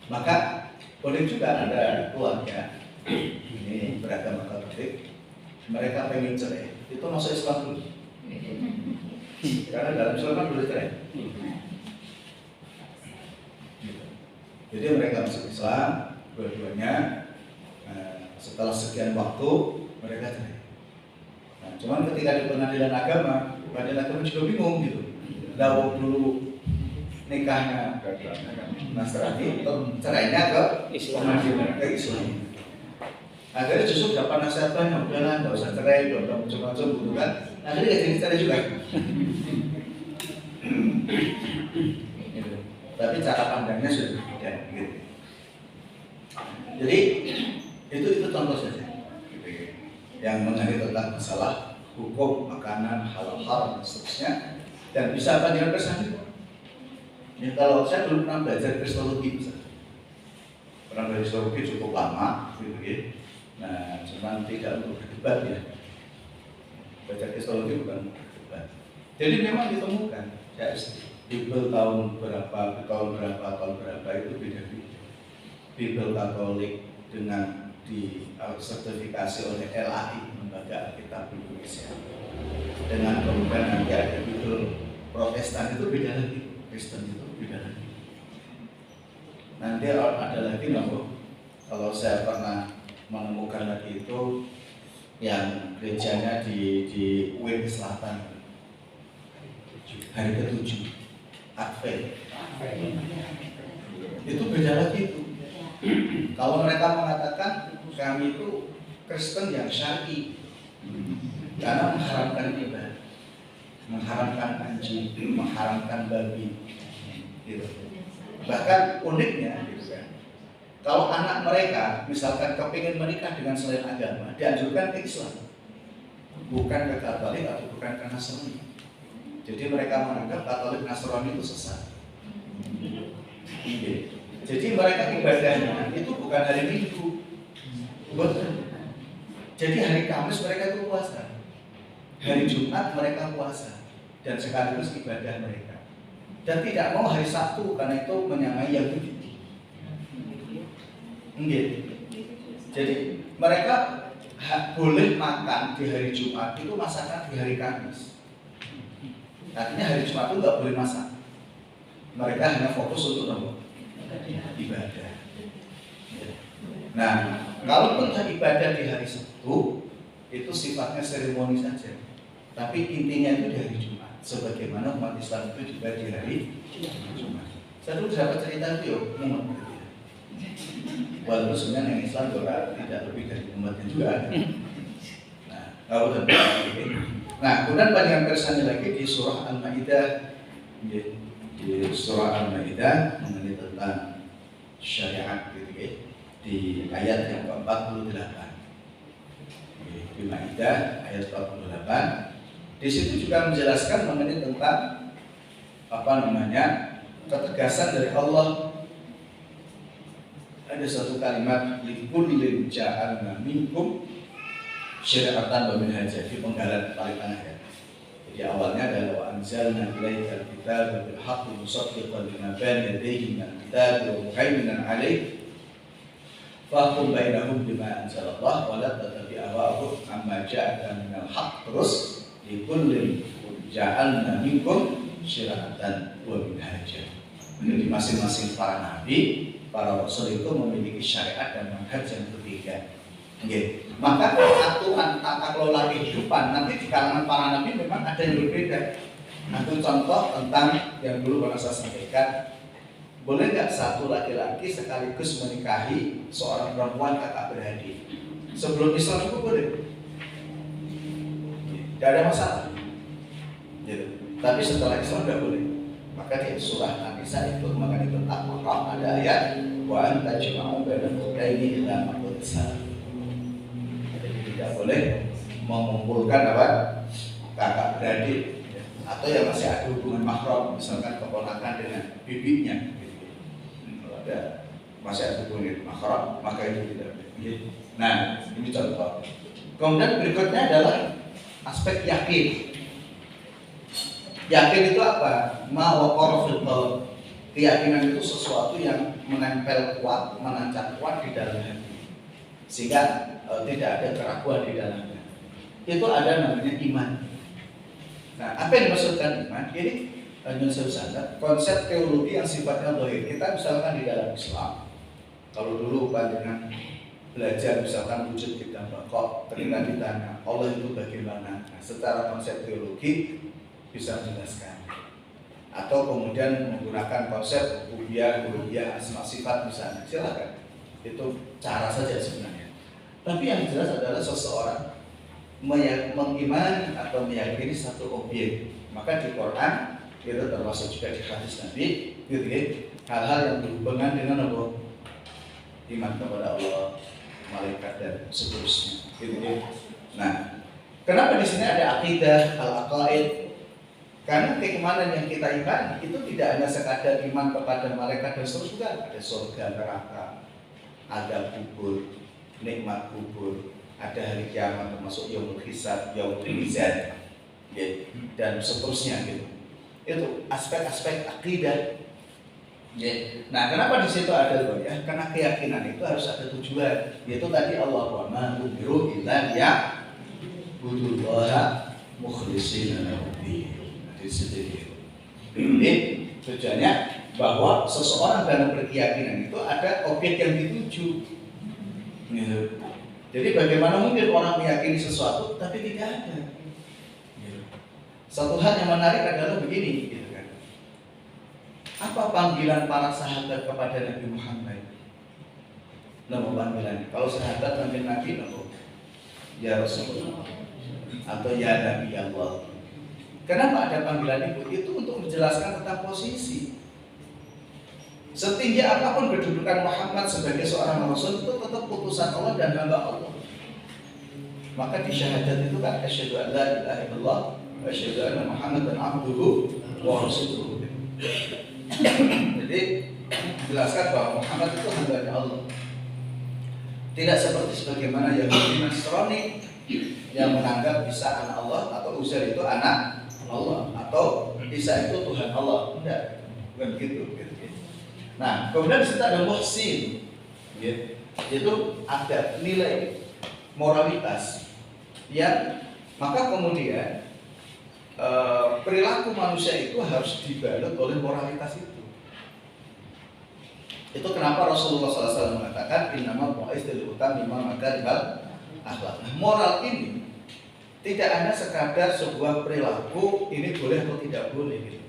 B: Maka boleh juga ada keluarga ini beragama Katolik, mereka pengen cerai, itu masuk Islam dulu. Karena dalam Islam kan boleh cerai. Jadi mereka masuk Islam, dua-duanya. Setelah sekian waktu mereka cerai. Nah, cuman ketika di pengadilan agama juga bingung gitu. Dawuh dulu nikahnya Nasrani, cerainya ke Islam, ke Islam. Akhirnya justru dapat nasihat banyak, udahlah nggak usah cerai, udah macam-macam gitu kan. Akhirnya jadi cerai juga. Gitu. Tapi cara pandangnya sudah berbeda. Gitu. Jadi itu contoh saja. Gitu. Yang mengenai tentang masalah hukum makanan halal haram dan seterusnya, dan bisa apa dengan kesan. Ya, kalau saya belum pernah belajar kristologi, misalnya. Pernah belajar kristologi cukup lama, gitu ya. Nah, cuman tidak untuk berdebat ya. Belajar kristologi bukan untuk berdebat. Jadi memang ditemukan, ya, Bible tahun berapa itu beda-beda. Bible Katolik dengan disertifikasi oleh LAI, Lembaga Alkitab Indonesia. Dengan kemudian nanti ada Bible Protestan itu beda lagi, Kristen itu beda lagi. Nanti ada lagi nggak, kalau saya pernah menemukan lagi itu yang gerejanya di Wing Selatan, hari ke-7 Advent. Itu beda lagi itu. Kalau mereka mengatakan kami itu Kristen yang syar'i, karena mengharamkan ibadah, mengharamkan anjing, mengharamkan babi, gitu. Bahkan uniknya, gitu kan, kalau anak mereka misalkan kepingin menikah dengan selain agama, dianjurkan ke Islam, bukan ke Katolik atau bukan ke Nasrani. Jadi mereka menganggap Katolik Nasrani itu sesat. Jadi mereka ibadahnya itu bukan hari Minggu, bukan. Jadi hari Kamis mereka itu puasa, hari Jumat mereka puasa, dan sekaligus ibadah mereka. Dan tidak mau hari Sabtu karena itu menyamai Yahudi. Jadi mereka boleh makan di hari Jumat itu masakan di hari Kamis. Artinya hari Jumat itu nggak boleh masak. Mereka hanya fokus untuk ibadah. Nah, kalaupun ibadah di hari Sabtu itu sifatnya seremoni saja, tapi intinya itu di hari Jumat. Sebagaimana umat Islam itu juga di hari Jumat. Saya dulu dapat cerita itu umat berbeda. Walaupun sebenarnya yang Islam juga tidak lebih dari umatnya juga. Nah, kalau nah, kemudian panjangan kesannya lagi di surah Al-Maidah, di surah Al-Maidah mengenai tentang syariat, gitu ya, di ayat yang ke-48. Di Maidah ayat 48. Di situ juga menjelaskan mengenai tentang ketegasan dari Allah. Ada satu kalimat likullin ja'alna minkum syari'atan wa minhaja, di penggalan paling tengah ya. Jadi awalnya adalah wa anzalna ilaikal kitaba bil haqqi musaddiqan lima bayna yadayhi minal kitabi wa muhaiminan 'alaihi fahkum bainahum bima anzalallah wa la tattabi' ahwa'ahum amma ja'aka minal haqq. Terus likullin ja'alna minkum syari'atan wa minhaja. Jadi masing-masing para nabi, para rasul itu memiliki syariat dan manhaj yang berbeda. Okay. Maka aturan tata kelola kehidupan nanti di kalangan para nabi memang ada yang berbeda. Itu contoh tentang yang dulu pernah saya sampaikan. Boleh nggak satu laki-laki sekaligus menikahi seorang perempuan kakak beradik? Sebelum Islam itu boleh, tidak ada masalah. Gitu. Tapi setelah Islam tidak boleh. Maka di surah An-Nisa itu mengenai tentang mahram ada ayat wa anta jama'u bainal ukhtaini illa ma qad salaf. Tidak boleh mengumpulkan kakak beradik atau yang masih ada hubungan mahram, misalkan keponakan dengan bibinya. Kalau ada masih ada hubungan mahram, maka itu tidak boleh. Nah, ini contoh. Kemudian berikutnya adalah aspek yakin. Yakin itu apa? Ma'waqara fil qalb. Keyakinan itu sesuatu yang menempel kuat, menancap kuat di dalam hati, sehingga tidak ada keraguan di dalamnya. Itu ada namanya iman. Nah, apa yang dimaksudkan iman? Ini konsep teologi yang sifatnya zahir. Kita misalkan di dalam Islam, kalau dulu panjenengan belajar misalkan wujud kita bakok, ketika ditanya Allah itu bagaimana, nah, secara konsep teologi bisa menjelaskan. Atau kemudian menggunakan konsep rububiyah, uluhiyah, asma sifat misalnya, silakan. Itu cara saja sebenarnya. Tapi yang jelas adalah seseorang mengimani atau meyakini satu objek. Maka di Quran Itu termasuk juga di hadis Nabi, gitu ya. Hal-hal yang berhubungan dengan apa? Iman kepada Allah, malaikat dan seterusnya, gitu ya. Nah, kenapa di sini ada akidah, al-aqaid? Karena keimanan yang kita imani itu tidak hanya sekadar iman kepada malaikat dan seterusnya, ada surga, neraka, ada kubur, nikmat kubur, ada hari kiamat termasuk yaumul hisab, yaumul mizan, ya, dan seterusnya gitu. Itu aspek-aspek akidah. Ya. Nah, kenapa di situ ada loh ya? Karena keyakinan itu harus ada tujuan. Yaitu tadi Allah wa ma umiru illa liya'budullaha mukhlishina lahu-d-din. Di situ itu. Ini tujuannya bahwa seseorang dalam berkeyakinan itu ada objek yang dituju. Gitu. Jadi bagaimana mungkin orang meyakini sesuatu tapi tidak ada? Gitu. Satu hal yang menarik adalah begini. Apa panggilan para sahabat kepada Nabi Muhammad? Nama panggilan. Kalau sahabat panggil Nabi, ya Rasulullah atau ya Nabi Allah. Kenapa ada panggilan itu? Itu untuk menjelaskan tentang posisi. Setinggi apapun kedudukan Muhammad sebagai seorang Rasul, itu tetap putusan Allah dan hamba Allah. Maka di syahadat itu kan asyhadu an la ilaha illallah wa asyhadu anna Muhammadan abduhu wa rasuluhu. Jadi jelaskan bahwa Muhammad itu hambanya Allah. Tidak seperti sebagaimana Yahudi Nasrani yang menganggap Isa anak Allah atau Uzair itu anak Allah atau Isa itu Tuhan Allah. Tidak, bukan begitu. Nah, kemudian di situ ada muhsin, yaitu ada nilai moralitas yang maka kemudian perilaku manusia itu harus dibalut oleh moralitas itu. Itu kenapa Rasulullah SAW mengatakan innama bu'istul utam mimma makaribal akhlak. Nah, moral ini tidak hanya sekadar sebuah perilaku ini boleh atau tidak boleh, gitu.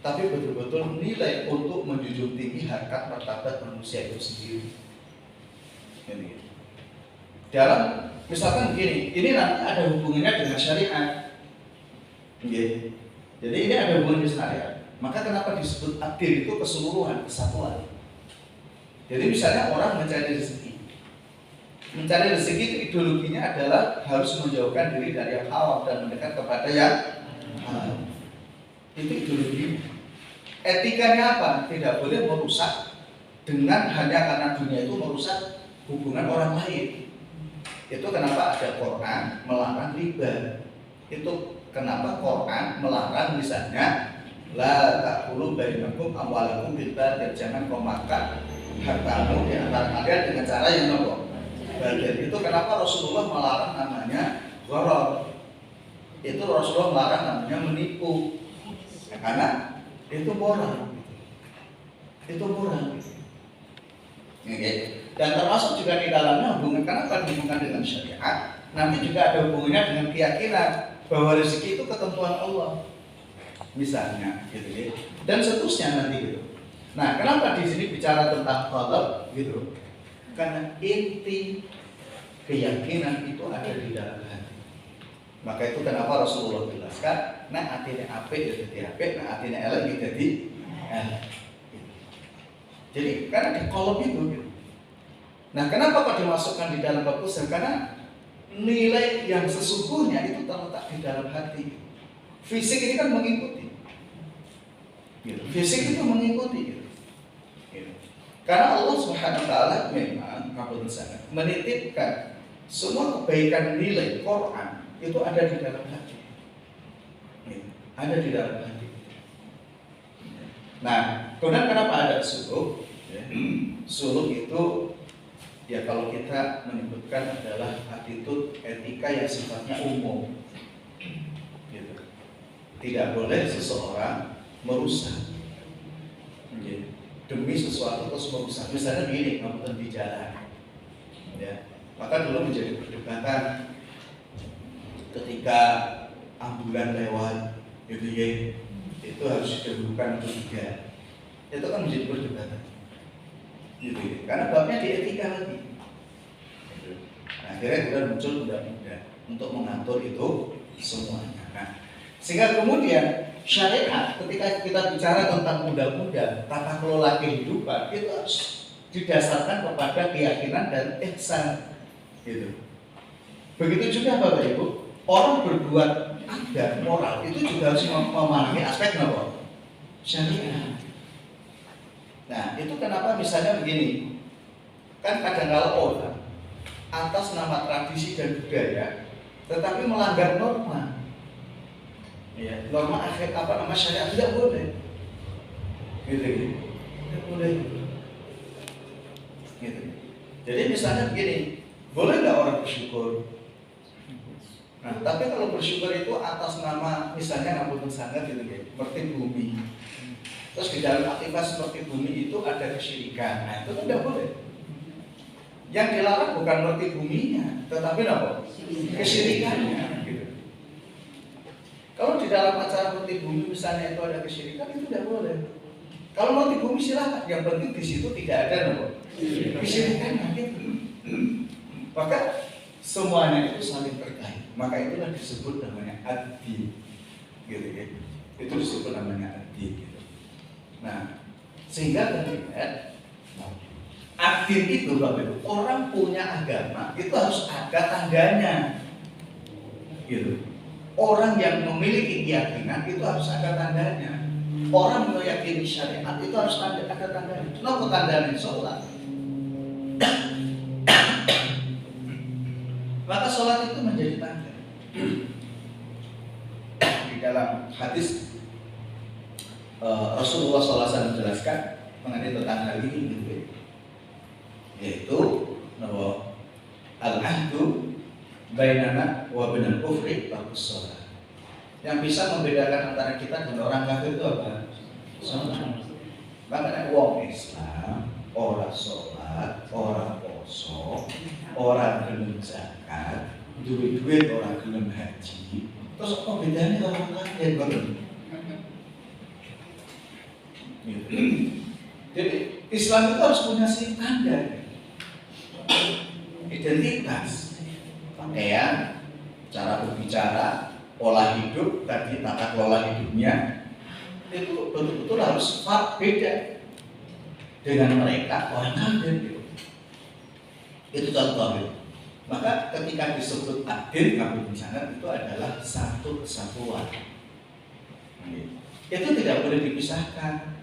B: Tapi betul-betul nilai untuk menjunjung tinggi harkat martabat manusia itu sendiri. Ini. Dalam misalkan begini, ini nanti ada hubungannya dengan syariat. Jadi ini ada hubungan dengan syariat. Maka kenapa disebut adil itu keseluruhan, kesatuan? Jadi misalnya orang mencari rezeki. Mencari rezeki itu ideologinya adalah harus menjauhkan diri dari yang haram dan mendekat kepada yang halal. Itu ideologinya. Etikanya apa? Tidak boleh merusak dengan hanya karena dunia itu merusak hubungan orang lain. Itu kenapa ada Quran melarang riba. Itu kenapa Quran melarang misalnya la ta'kulu bainakum amwalakum bil batil, jangan kau makan hartamu di antara kalian dengan cara yang batil. Itu kenapa Rasulullah melarang namanya gharar. Itu Rasulullah melarang namanya menipu. Ya, karena itu moral. Itu moral. Dan termasuk juga di dalamnya hubungan, kenapa dihubungkan dengan syariat? Nanti juga ada hubungannya dengan keyakinan bahwa rezeki itu ketentuan Allah. Misalnya, gitu ya. Dan seterusnya nanti gitu. Nah, kenapa di sini bicara tentang qadar gitu? Karena inti keyakinan itu ada di dalam hati. Maka itu kenapa Rasulullah jelaskan, nah atine apik jadi apik, nah atine elek jadi elek. Jadi karena di kolom itu gitu. Nah, kenapa kok dimasukkan di dalam putusan? Karena nilai yang sesungguhnya itu terletak di dalam hati. Fisik ini kan mengikuti. Gitu. Fisik itu mengikuti. Gitu. Karena Allah Subhanahu wa taala memang menitipkan semua kebaikan nilai Quran itu ada di dalam hati. Ada di dalam hati. Nah, kemudian kenapa ada suluk? Suluk itu ya kalau kita menyebutkan adalah attitude etika yang sifatnya umum. Gitu. Tidak boleh seseorang merusak. Demi sesuatu terus merusak. Misalnya begini, nonton di jalan, ya, maka dulu menjadi perdebatan ketika ambulan lewat, gitu ya, itu harus didahulukan atau tidak. Itu kan menjadi perdebatan, gitu ya. Karena babnya di etika lagi. Gitu. Nah, akhirnya kita muncul undang-undang untuk mengatur itu semuanya. Nah, sehingga kemudian
A: syariat, ketika kita bicara tentang undang-undang tata kelola kehidupan, itu harus didasarkan kepada keyakinan dan ihsan, gitu. Begitu juga Bapak Ibu, orang berbuat adab moral itu juga harus memahami aspek apa? Syariat. Nah, itu kenapa misalnya begini, kan kadang-kala orang atas nama tradisi dan budaya, tetapi melanggar norma. Ya, norma akhir syariat tidak boleh. Gitu. Tidak boleh. Gitu. Jadi misalnya begini, boleh nggak orang bersyukur? Nah, tapi kalau bersyukur itu atas nama misalnya ngapunten sangat gitu ya, seperti bumi. Terus di dalam aktivitas seperti bumi itu ada kesyirikan. Nah, itu kan tidak boleh. Yang dilarang bukan merti buminya, tetapi apa? Kesyirikannya. Gitu. Kalau di dalam acara merti bumi misalnya itu ada kesyirikan, itu tidak boleh. Kalau merti bumi silahkan, yang penting di situ tidak ada apa? Kesyirikannya. Gitu. Maka semuanya itu saling terkait. Maka itulah disebut namanya ad-din. Gitu ya. Itu disebut namanya ad-din. Gitu. Nah, sehingga terlihat ad-din itu Bapak Ibu, orang punya agama itu harus ada tandanya. Gitu. Orang yang memiliki keyakinan itu harus ada tandanya. Orang meyakini syariat itu harus ada tandanya. Kenapa tandanya sholat? Maka sholat itu menjadi tanda. Di dalam hadis Rasulullah SAW menjelaskan mengenai tentang hal ini, gitu, yaitu bahwa al-ahdu bainana wa bainal kufri tarkus shalah. Yang bisa membedakan antara kita dan orang kafir itu apa? Sholat. Makanya wong Islam orang sholat, orang poso, orang gelem zakat, duit orang gelem haji. Terus apa bedanya orang kafir? Gitu. Jadi Islam itu harus punya tanda, identitas, pakaian, cara berbicara, pola hidup, tadi tata kelola hidupnya itu betul-betul harus beda dengan mereka orang kafir. Itu contoh. Maka ketika disebut adil kami misalnya itu adalah satu kesatuan. Itu tidak boleh dipisahkan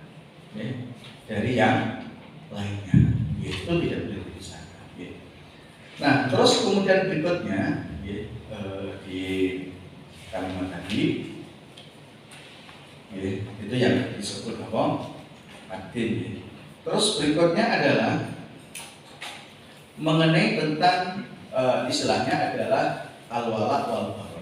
A: dari yang lainnya. Itu tidak boleh dipisahkan. Nah, terus kemudian berikutnya di kalimat tadi, itu yang disebut apa? Adil. Terus berikutnya adalah mengenai tentang istilahnya adalah al-wala wal bara.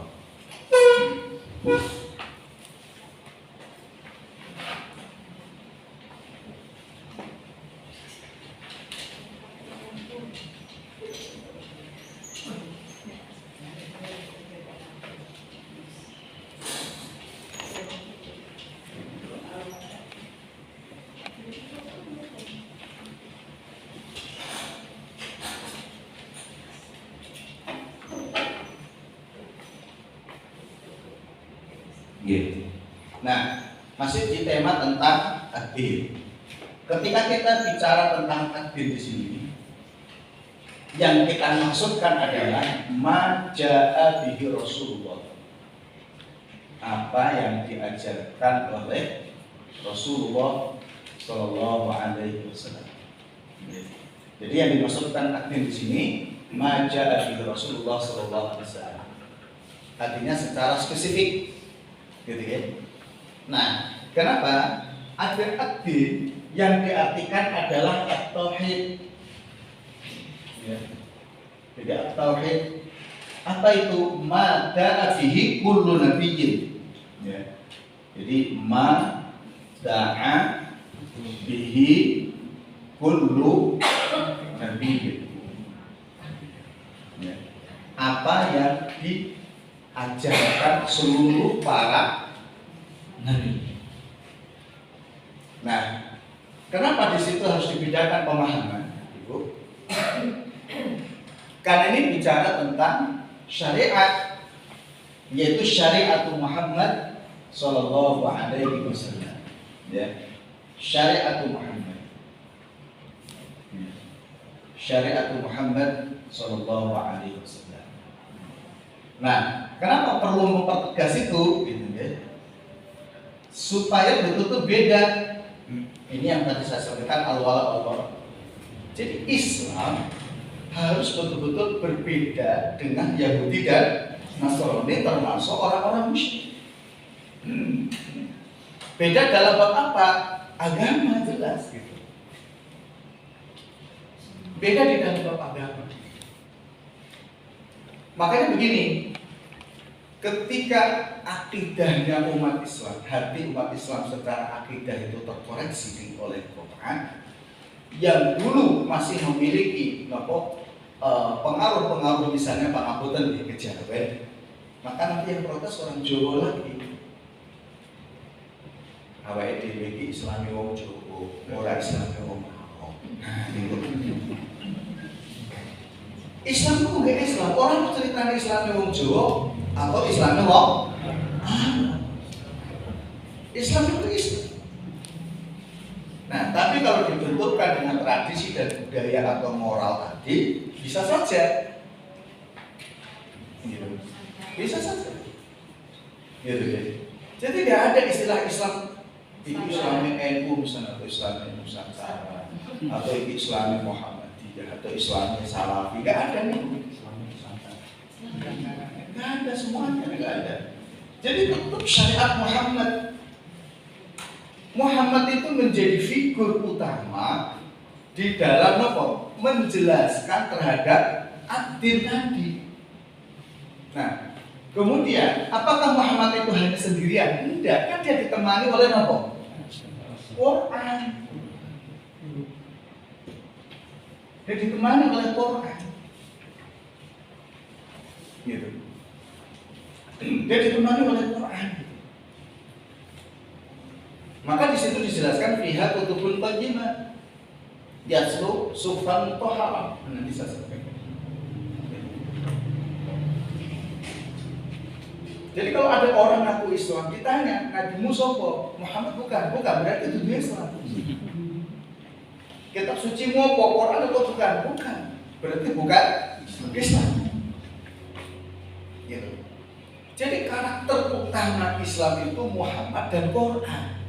A: Nah, masih di tema tentang adil. Ketika kita bicara tentang adil di sini, yang kita maksudkan adalah maja'a bihi Rasulullah. Apa yang diajarkan oleh Rasulullah Shallallahu Alaihi Wasallam. Jadi yang dimaksudkan adil di sini maja'a bihi Rasulullah Shallallahu Alaihi Wasallam. Artinya secara spesifik, gitu ya. Nah, kenapa ada adil yang diartikan adalah at-tauhid? Ya. Jadi at-tauhid apa itu? Ma da'a bihi kullu nabiyyin. Ya. Jadi ma da'a bihi kullu nabiyyin. Ya. Apa yang diajarkan seluruh para nabi. Nah, kenapa di situ harus dibedakan pemahaman, Ibu? Karena ini bicara tentang syariat, yaitu syariat Muhammad Sallallahu Alaihi Wasallam. Ya, syariat Muhammad. Syariat Muhammad Sallallahu Alaihi Wasallam. Nah, kenapa perlu mempertegas itu? Gitu ya. Supaya betul-betul beda. Ini yang tadi saya sampaikan al-wala wal-bara. Jadi Islam harus betul-betul berbeda dengan Yahudi dan Nasrani, termasuk orang-orang musyrik. Beda dalam bab apa? Agama jelas gitu. Beda di dalam bab agama. Makanya begini, ketika akidahnya umat Islam, hati umat Islam secara akidah itu terkoreksi oleh Quran, yang dulu masih memiliki pengaruh-pengaruh misalnya pengakutan di kejawen, maka nanti yang protes orang Jawa lagi. Awake dhewe iki Islami wong Jawa, ora Islami wong Arab. Islam itu bukan Islam. Orang cerita Islami wong Jawa atau Islami wong Arab. Islam itu Islam. Nah, tapi kalau dibenturkan dengan tradisi dan budaya atau moral tadi, bisa saja. Gitu. Bisa saja. Gitu ya. Jadi tidak ada istilah Islam itu Islami NU misalnya, atau Islami Nusantara, atau Islami Muhammadiyah, atau Islami Salafi. Tidak ada nih. Tidak ada semuanya, tidak ada. Jadi tetap syariat Muhammad. Muhammad itu menjadi figur utama di dalam apa? Menjelaskan terhadap ad-din tadi. Nah, kemudian apakah Muhammad itu hanya sendirian? Tidak, kan dia ditemani oleh apa? Quran. Dia ditemani oleh Quran. Gitu. Dia ditemani oleh Quran. Maka di situ dijelaskan fiha kutubun qayyimah yaslu sufan toharam. Nanti saya sampaikan. Jadi kalau ada orang ngaku Islam, ditanya Nabi Musa Muhammad bukan berarti itu dia Islam. Kitab suci mu apa Quran atau bukan? Bukan. Berarti bukan Islam. Gitu. Jadi karakter utama Islam itu Muhammad dan Quran.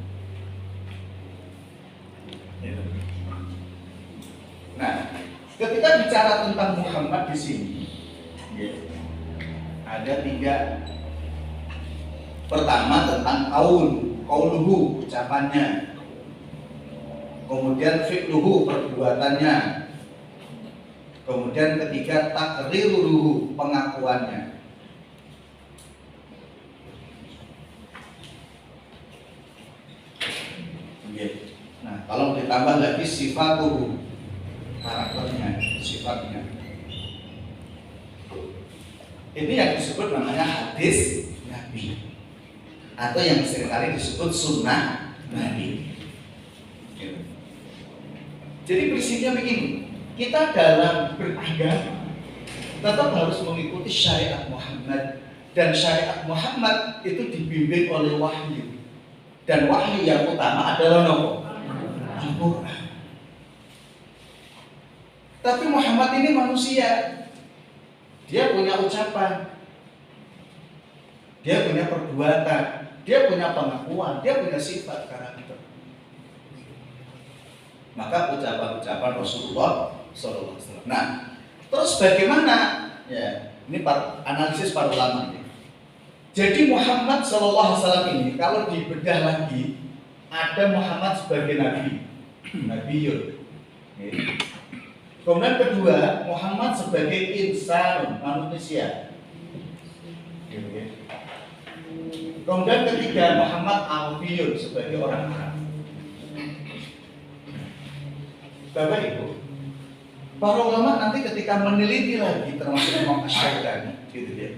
A: Nah, ketika bicara tentang Muhammad di sini, ada 3. Pertama tentang qauluhu, ucapannya. Kemudian fi'luhu, perbuatannya. Kemudian ketiga takriruhu, pengakuannya. Nah, kalau ditambah lagi sifatuhu, karakternya, sifatnya. Ini yang disebut namanya hadis Nabi, atau yang seringkali disebut sunnah Nabi. Jadi prinsipnya begini, kita dalam beragama tetap harus mengikuti syariat Muhammad, dan syariat Muhammad itu dibimbing oleh wahyu, dan wahyu yang utama adalah Al-Quran. Tapi Muhammad ini manusia, dia punya ucapan, dia punya perbuatan, dia punya pengakuan, dia punya sifat karakter. Maka ucapan-ucapan Rasulullah SAW. Nah, terus bagaimana? Ya, ini analisis para ulama ini. Jadi Muhammad SAW ini kalau dibedah lagi, ada Muhammad sebagai nabi, nabiyun. Kemudian kedua, Muhammad sebagai insan, manusia. Kemudian ketiga, Muhammad Arabiyun, sebagai orang Arab. Bapak Ibu, para ulama nanti ketika meneliti lagi, termasuk Imam Asy-Syaukani, gitu ya,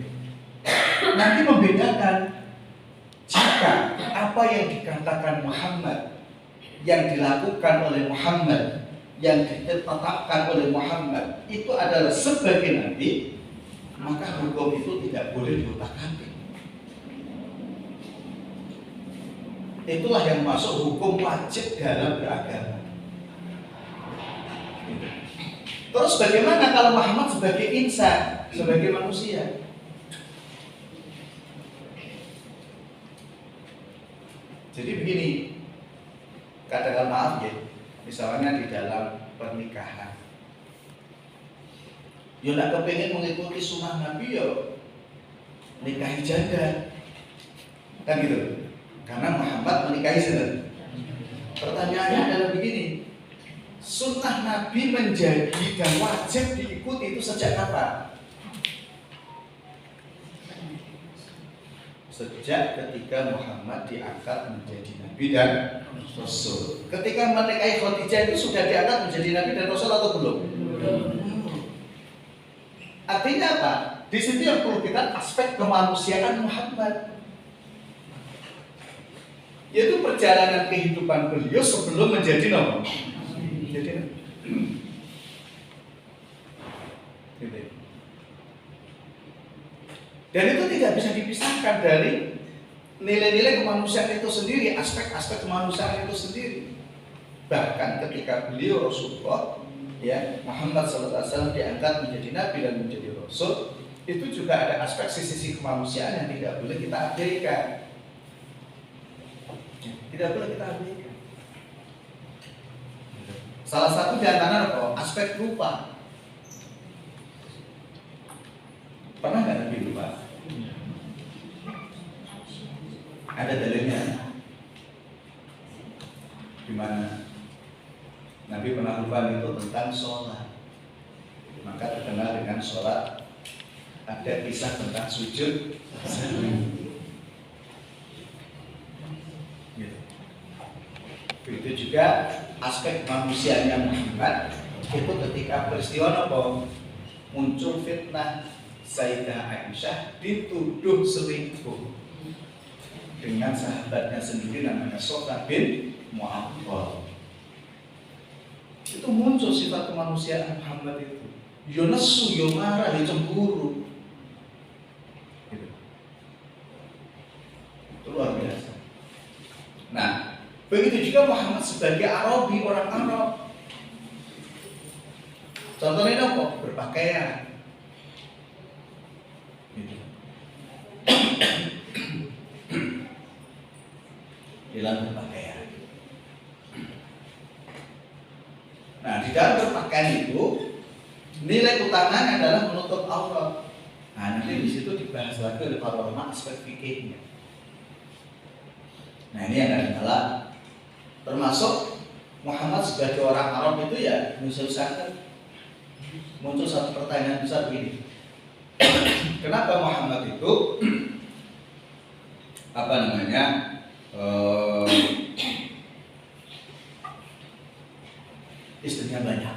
A: nanti membedakan jika apa yang dikatakan Muhammad, yang dilakukan oleh Muhammad, yang ditetapkan oleh Muhammad itu adalah sebagai nabi, maka hukum itu tidak boleh diutak-atik. Itulah yang masuk hukum wajib dalam beragama. Terus bagaimana kalau Muhammad sebagai insan, sebagai manusia? Jadi begini, katakan maaf ya, misalnya di dalam pernikahan, ya nak kepengen mengikuti sunnah Nabi ya nikahi janda, kan gitu. Karena Muhammad menikahi janda. Pertanyaannya adalah begini, sunnah Nabi menjadi dan wajib diikuti itu sejak kapan? Sejak ketika Muhammad diangkat menjadi Nabi dan Rasul. Ketika menikahi Khadijah itu sudah diangkat menjadi Nabi dan Rasul atau belum? Artinya apa? Di situ yang perlu kita aspek kemanusiaan Muhammad, yaitu perjalanan kehidupan beliau sebelum menjadi Nabi. Dan itu tidak bisa dipisahkan dari nilai-nilai kemanusiaan itu sendiri, aspek-aspek kemanusiaan itu sendiri. Bahkan ketika beliau Rasulullah, ya Muhammad SAW diangkat menjadi Nabi dan menjadi Rasul, itu juga ada aspek sisi kemanusiaan yang tidak boleh kita abaikan. Tidak boleh kita abaikan. Salah satu di antara apa? Aspek rupa. Pernah nggak Nabi lupa? Ada dalilnya. Di mana Nabi pernah lupa itu tentang sholat. Maka terkenal dengan sholat. Ada kisah tentang sujud. Begitu juga aspek manusianya Muhammad itu ketika peristiwa apa? Muncul fitnah Sayyidah Aisyah dituduh selingkuh dengan sahabatnya sendiri namanya Sofyan bin Mu'attal. Itu muncul sifat kemanusiaan Muhammad itu. Yo nesu, yo marah, yo cemburu. Gitu. Itu luar biasa. Nah, begitu juga Muhammad sebagai Arabi, orang Arab. Contohnya apa? Berpakaian. Gitu. Dalam berpakaian. Nah, di dalam berpakaian itu nilai utamanya adalah menutup aurat. Nah, nanti di situ dibahas lagi oleh para ulama aspek fikihnya. Nah, ini yang ada dalam termasuk Muhammad sebagai orang Arab itu ya misalkan muncul satu pertanyaan besar begini. Kenapa Muhammad itu apa namanya istrinya banyak?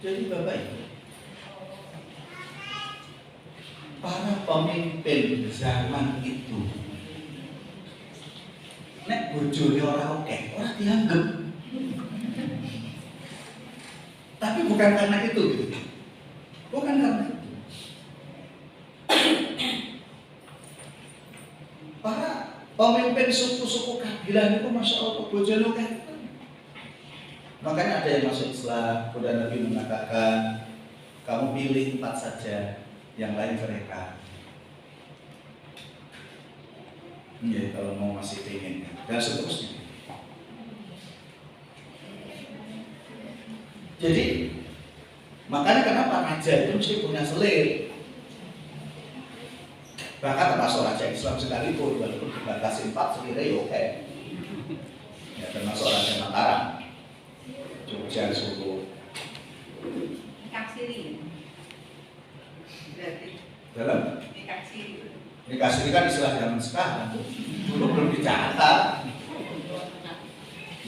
A: Jadi Bapak Ibu, para pemimpin zaman itu nek bojone ora oke, ora dianggap. Tapi bukan karena itu gitu. Bukan karena itu. Para pemimpin suku-suku kabilah itu Masya Allah bojone oke. Makanya ada yang masuk Islam, kemudian Nabi mengatakan, kamu pilih 4 saja, yang lain mereka. Ya, kalau mau masih pengen, dan seterusnya. Jadi, makanya kenapa raja itu mesti punya selir. Bahkan termasuk raja Islam sekalipun, walaupun dibatasi 4 selirnya ya oke. Ya, termasuk raja Mataram. Jogja Solo.
C: Nikah siri. Berarti
B: Dalam
C: nikah siri.
B: nikah siri kan istilah zaman sekarang. Dulu belum dicatat.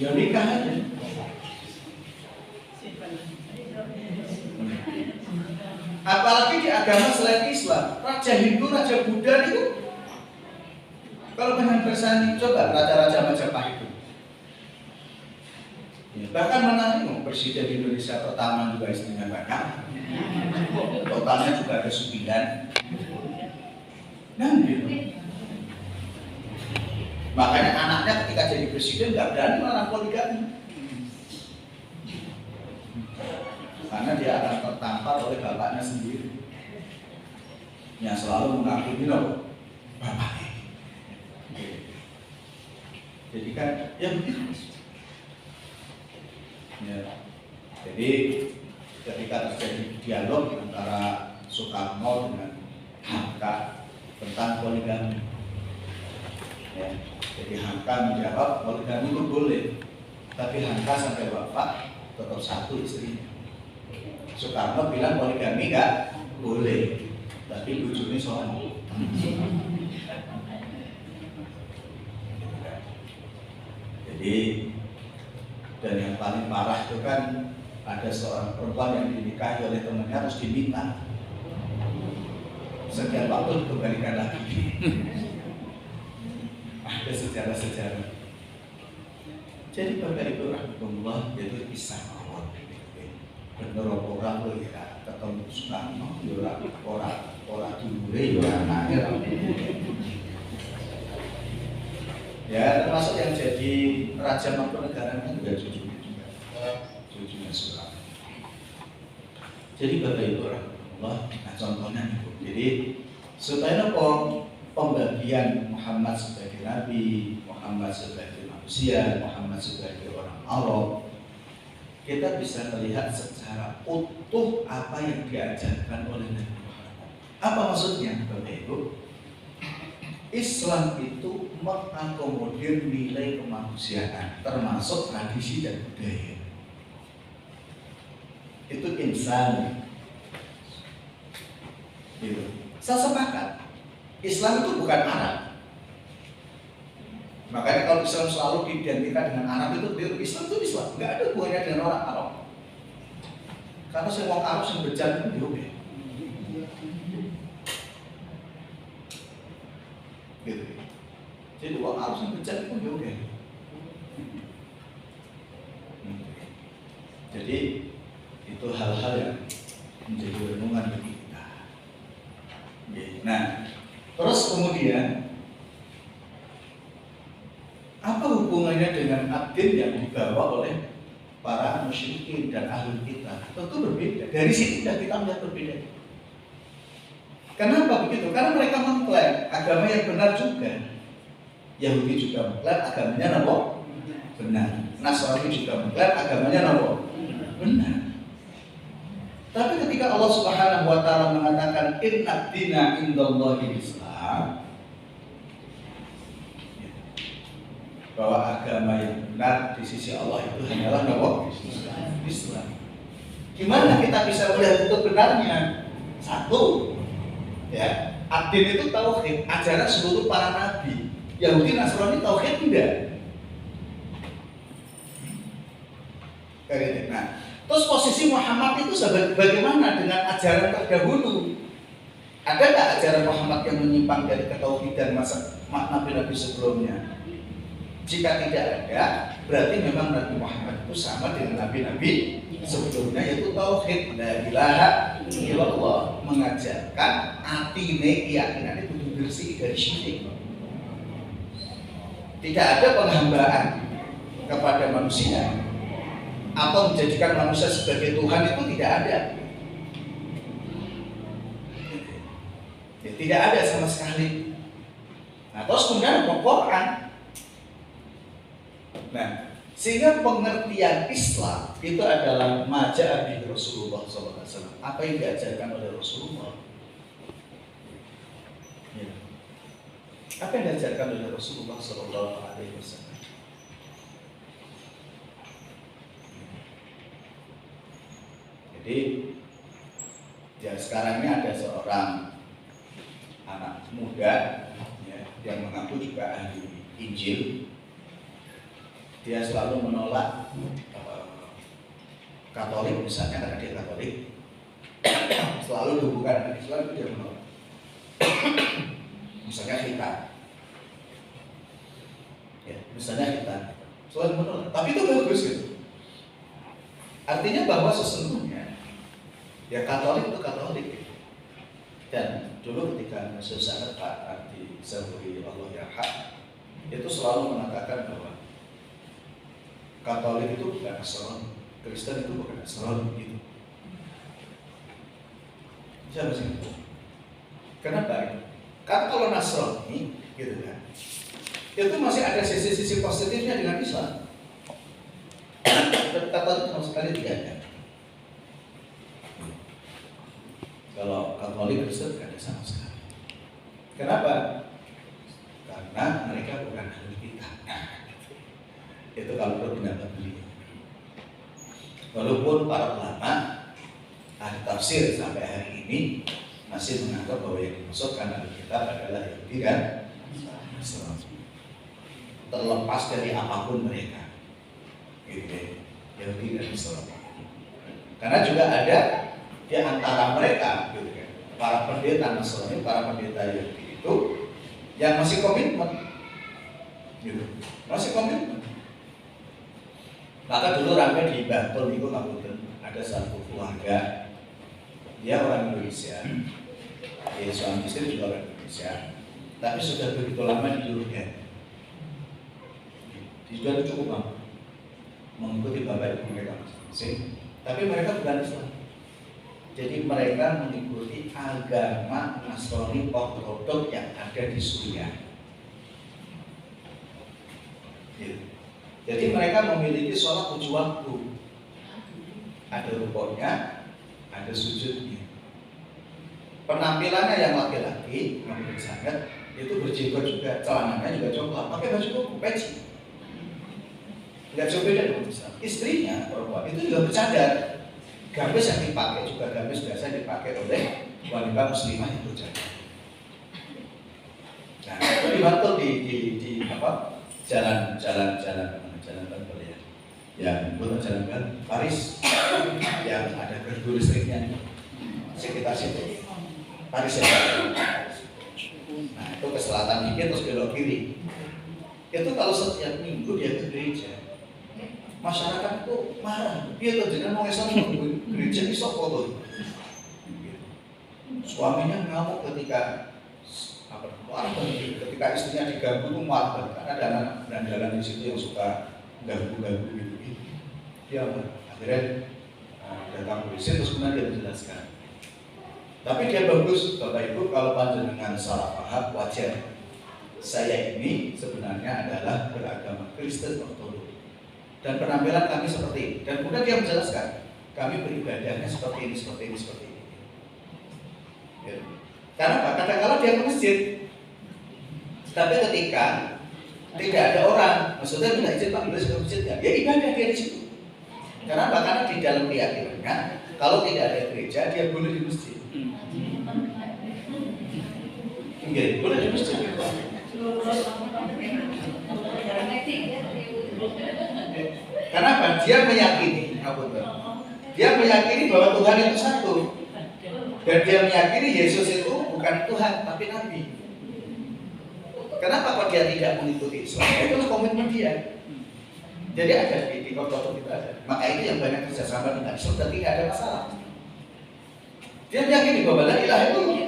B: Ya nikah aja. Apalagi di agama selain Islam, Raja Hindu, Raja Buddha itu kalau dengan bersani, coba raja-raja Majapahit itu. Ya, bahkan menarik, Presiden Indonesia pertama juga istrinya banyak. Totalnya juga ada 9. Nah, gitu.
A: Makanya anaknya ketika jadi presiden nggak berani melarang poligami. Karena dia akan tertampar oleh bapaknya sendiri yang selalu mengaku ini loh bapaknya. Jadi kan ya begitu. Ya. Jadi ketika terjadi dialog antara Soekarno dengan Hamka tentang poligami, ya. Jadi Hamka menjawab poligami itu boleh, tapi Hamka sampai wafat tetap satu istri. Soekarno bilang poligami nggak boleh, tapi ujungnya soal. Jadi dan yang paling parah itu kan ada seorang perempuan yang dinikahi oleh temannya terus diminta sekian waktu dikembalikan lagi. Ada sejarah-sejarah. Jadi Bapak Ibu rahmatullah, itu kisah awal. Bener orang loh ya, ketemu Soekarno, orang dulure ya anaknya. Ya termasuk yang jadi Raja Mangkunegaran kan juga cucunya Soekarno. Jadi Bapak Ibu rahmatullah, nah contohnya itu. Jadi supaya pembagian Muhammad sebagai Nabi, Muhammad sebagai manusia, Muhammad sebagai orang Allah, kita bisa melihat secara utuh apa yang diajarkan oleh Nabi Muhammad. Apa maksudnya Bapak Ibu? Islam itu mengakomodir nilai kemanusiaan, termasuk tradisi dan budaya. Itu insan. Gitu. Saya sepakat. Islam itu bukan Arab. Makanya kalau Islam selalu diidentikan dengan Arab itu Islam itu Islam, nggak ada hubungannya dengan orang Arab. Karena semua Arab yang berjalan itu diobek. Gitu. Jadi orang Arab yang berjalan itu diobek. Jadi itu hal-hal yang menjadi renungan bagi kita. Nah, terus kemudian apa hubungannya dengan abdin yang dibawa oleh para musyrikin dan ahli kita? Tentu berbeda. Dari situ sudah kita melihat berbeda. Kenapa begitu? Karena mereka mengklaim agama yang benar juga. Yahudi juga mengklaim agamanya apa? Benar. Nasrani juga mengklaim agamanya apa? Benar. Tapi ketika Allah Subhanahu wa taala mengatakan inna dina indallahi Islam, bahwa agama yang benar di sisi Allah itu hanyalah Islam. Gimana kita bisa melihat itu benarnya? Satu, ya, ad-din itu tauhid, ajaran seluruh para nabi. Yahudi Nasrani tauhid tidak. Nah, terus posisi Muhammad itu bagaimana dengan ajaran terdahulu? Ada nggak ajaran Muhammad yang menyimpang dari ketauhidan masa nabi-nabi sebelumnya? Jika tidak ada, berarti memang Nabi Muhammad itu sama dengan nabi-nabi sebelumnya, yaitu tauhid, la ilaha illallah, mengajarkan atine keyakinan itu bersih dari syirik. Tidak ada penghambaan kepada manusia atau menjadikan manusia sebagai Tuhan, itu tidak ada. Ya, tidak ada sama sekali. Nah, terus kemudian Al-Quran. Nah, sehingga pengertian Islam itu adalah maja'a bi Rasulullah SAW. Apa yang diajarkan oleh Rasulullah? Ya. Apa yang diajarkan oleh Rasulullah SAW? Jadi, ya sekarang ini ada seorang anak muda ya, yang mengaku juga ahli Injil. Dia selalu menolak Katolik, misalnya karena dia Katolik, selalu dihubungkan dengan Islam, itu dia menolak. Misalnya kita, ya, misalnya kita selalu menolak, tapi itu bagus gitu. Artinya bahwa sesungguhnya ya Katolik itu Katolik gitu. Dan dulu ketika Yesus sangat taat di Zaburi Allah yang hak, itu selalu mengatakan bahwa Katolik itu bukan Nasrani, Kristen itu bukan Nasrani gitu. Siapa sih? Kenapa? Karena kalau Nasrani gitu kan, itu masih ada sisi-sisi positifnya dengan Islam. Katolik sama sekali tidak ada. Kalau Katolik Kristen tidak ada sama sekali. Kenapa? Karena mereka bukan ahli kitab. Itu kalau pendapat beliau. Walaupun para ulama ahli tafsir sampai hari ini masih menganggap bahwa yang dimaksudkan dalam kitab adalah Yahudi dan Nasrani. Terlepas dari apapun mereka, gitu, Yahudi dan Nasrani. Karena juga ada di antara mereka, gitu kan, para pendeta Nasrani, para pendeta Yahudi itu yang masih komitmen, gitu, masih komitmen. Maka dulu ramai di Bantul itu ada satu keluarga, dia orang Indonesia, suami istri juga orang Indonesia, tapi sudah begitu lama di Jordan. Sudah cukup lama mengikuti bapak ibu mereka masing-masing, tapi mereka bukan Islam. Jadi mereka mengikuti agama Nasrani Ortodok yang ada di Suriah. Jadi mereka memiliki sholat 7 waktu. Ada rukuknya, ada sujudnya. Penampilannya yang laki-laki, menurut sangat itu berjenggot juga, celananya juga coklat, pakai baju koko, peci. Tidak jauh beda dengan Islam. Istrinya perempuan itu juga bercadar. Gamis yang dipakai juga gamis biasa dipakai oleh wanita muslimah yang bercadar. Nah, itu dibantu di apa? Jalan Bantul ya. Yang bukan jalan Paris yang ada gardu listriknya sekitar situ. Paris ya. Nah, itu ke selatan dikit terus belok kiri. Itu kalau setiap minggu dia ke gereja, masyarakat itu marah. Dia tuh jangan mau Islam gereja iso foto. Suaminya ngamuk ketika ketika istrinya diganggu tuh marah karena ada anak berandalan di situ yang suka ganggu gitu. Dia akhirnya datang polisi terus kemudian dia menjelaskan. Tapi dia bagus, Bapak Ibu, kalau panjenengan salah paham wajar. Saya ini sebenarnya adalah beragama Kristen Ortodok dan penampilan kami seperti ini. Dan kemudian dia menjelaskan, kami beribadahnya seperti ini. Ya. Karena kadang-kadang dia ke masjid, tapi ketika tidak ada orang, maksudnya tidak izin Pak, boleh ke masjid ya ibadah dia di situ. Karena di dalam keyakinannya, kalau tidak ada gereja dia boleh di masjid. Enggak, boleh di masjid. Kenapa? Dia meyakini bahwa Tuhan itu satu, dan dia meyakini Yesus itu bukan Tuhan tapi Nabi. Kenapa kok dia tidak mengikuti Islam? Itulah komitmen dia. Jadi ada di Ortodok kita ada. Maka itu yang banyak kerjasama dengan Islam dan tidak ada masalah. Dia meyakini bahwa la ilaha illallah.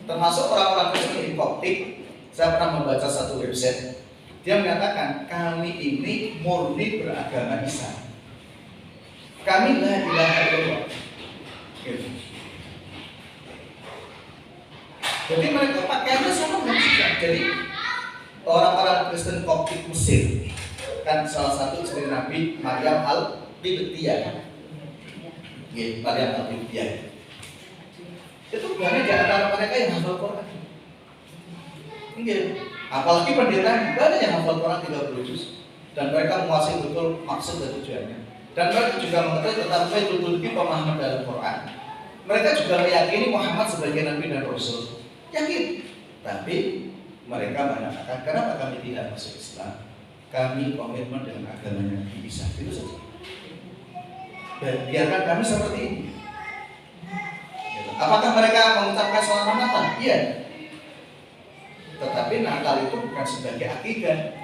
A: Termasuk orang-orang Kristen di Koptik. Saya pernah membaca satu website. Dia menyatakan kami ini murni beragama Islam. Kami la ilaha illallah. Jadi mereka pakaiannya sama dengan Islam. Jadi orang-orang Kristen Koptik Mesir kan salah satu istri Nabi Maryam al-Qibtiyah. Maryam al-Qibtiyah. Itu banyak di antara mereka yang hafal Quran. Apalagi pendeta banyak yang hafal Quran 30 juz dan mereka menguasai betul maksud dan tujuannya. Dan mereka juga mengetahui tentang betul pemahaman dalam Quran. Mereka juga meyakini Muhammad sebagai Nabi dan Rasul. Yakin. Tapi mereka mengatakan kenapa kami tidak masuk Islam? Kami komitmen dengan agamanya Nabi Isa. Itu saja. Dan biarkan kami seperti ini. Apakah mereka mengucapkan selamat Natal? Iya. Tetapi Natal itu bukan sebagai akidah,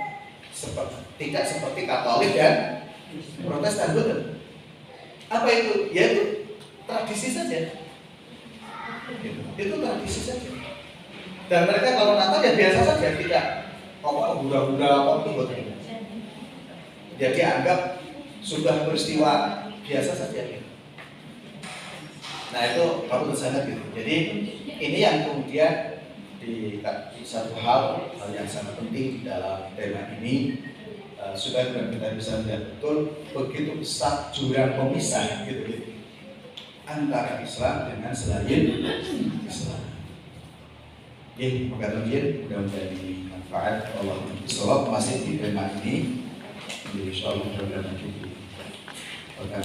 A: tidak seperti Katolik dan Protestan, betul. Apa itu? Yaitu tradisi saja. Itu tradisi saja. Dan mereka kalau Natal ya biasa saja, tidak pokoknya hura-hura apa itu buat ini. Jadi anggap sudah peristiwa biasa saja. Nah itu kamu sangat gitu. Jadi ini yang kemudian di satu hal yang sangat penting di dalam tema ini supaya kita bisa melihat betul begitu besar jurang pemisah gitu, antara Islam dengan selain Islam. Mudah-mudahan menjadi manfaat Allah. Insyaallah masih di tema ini. Insyaallah mudah-mudahan nanti akan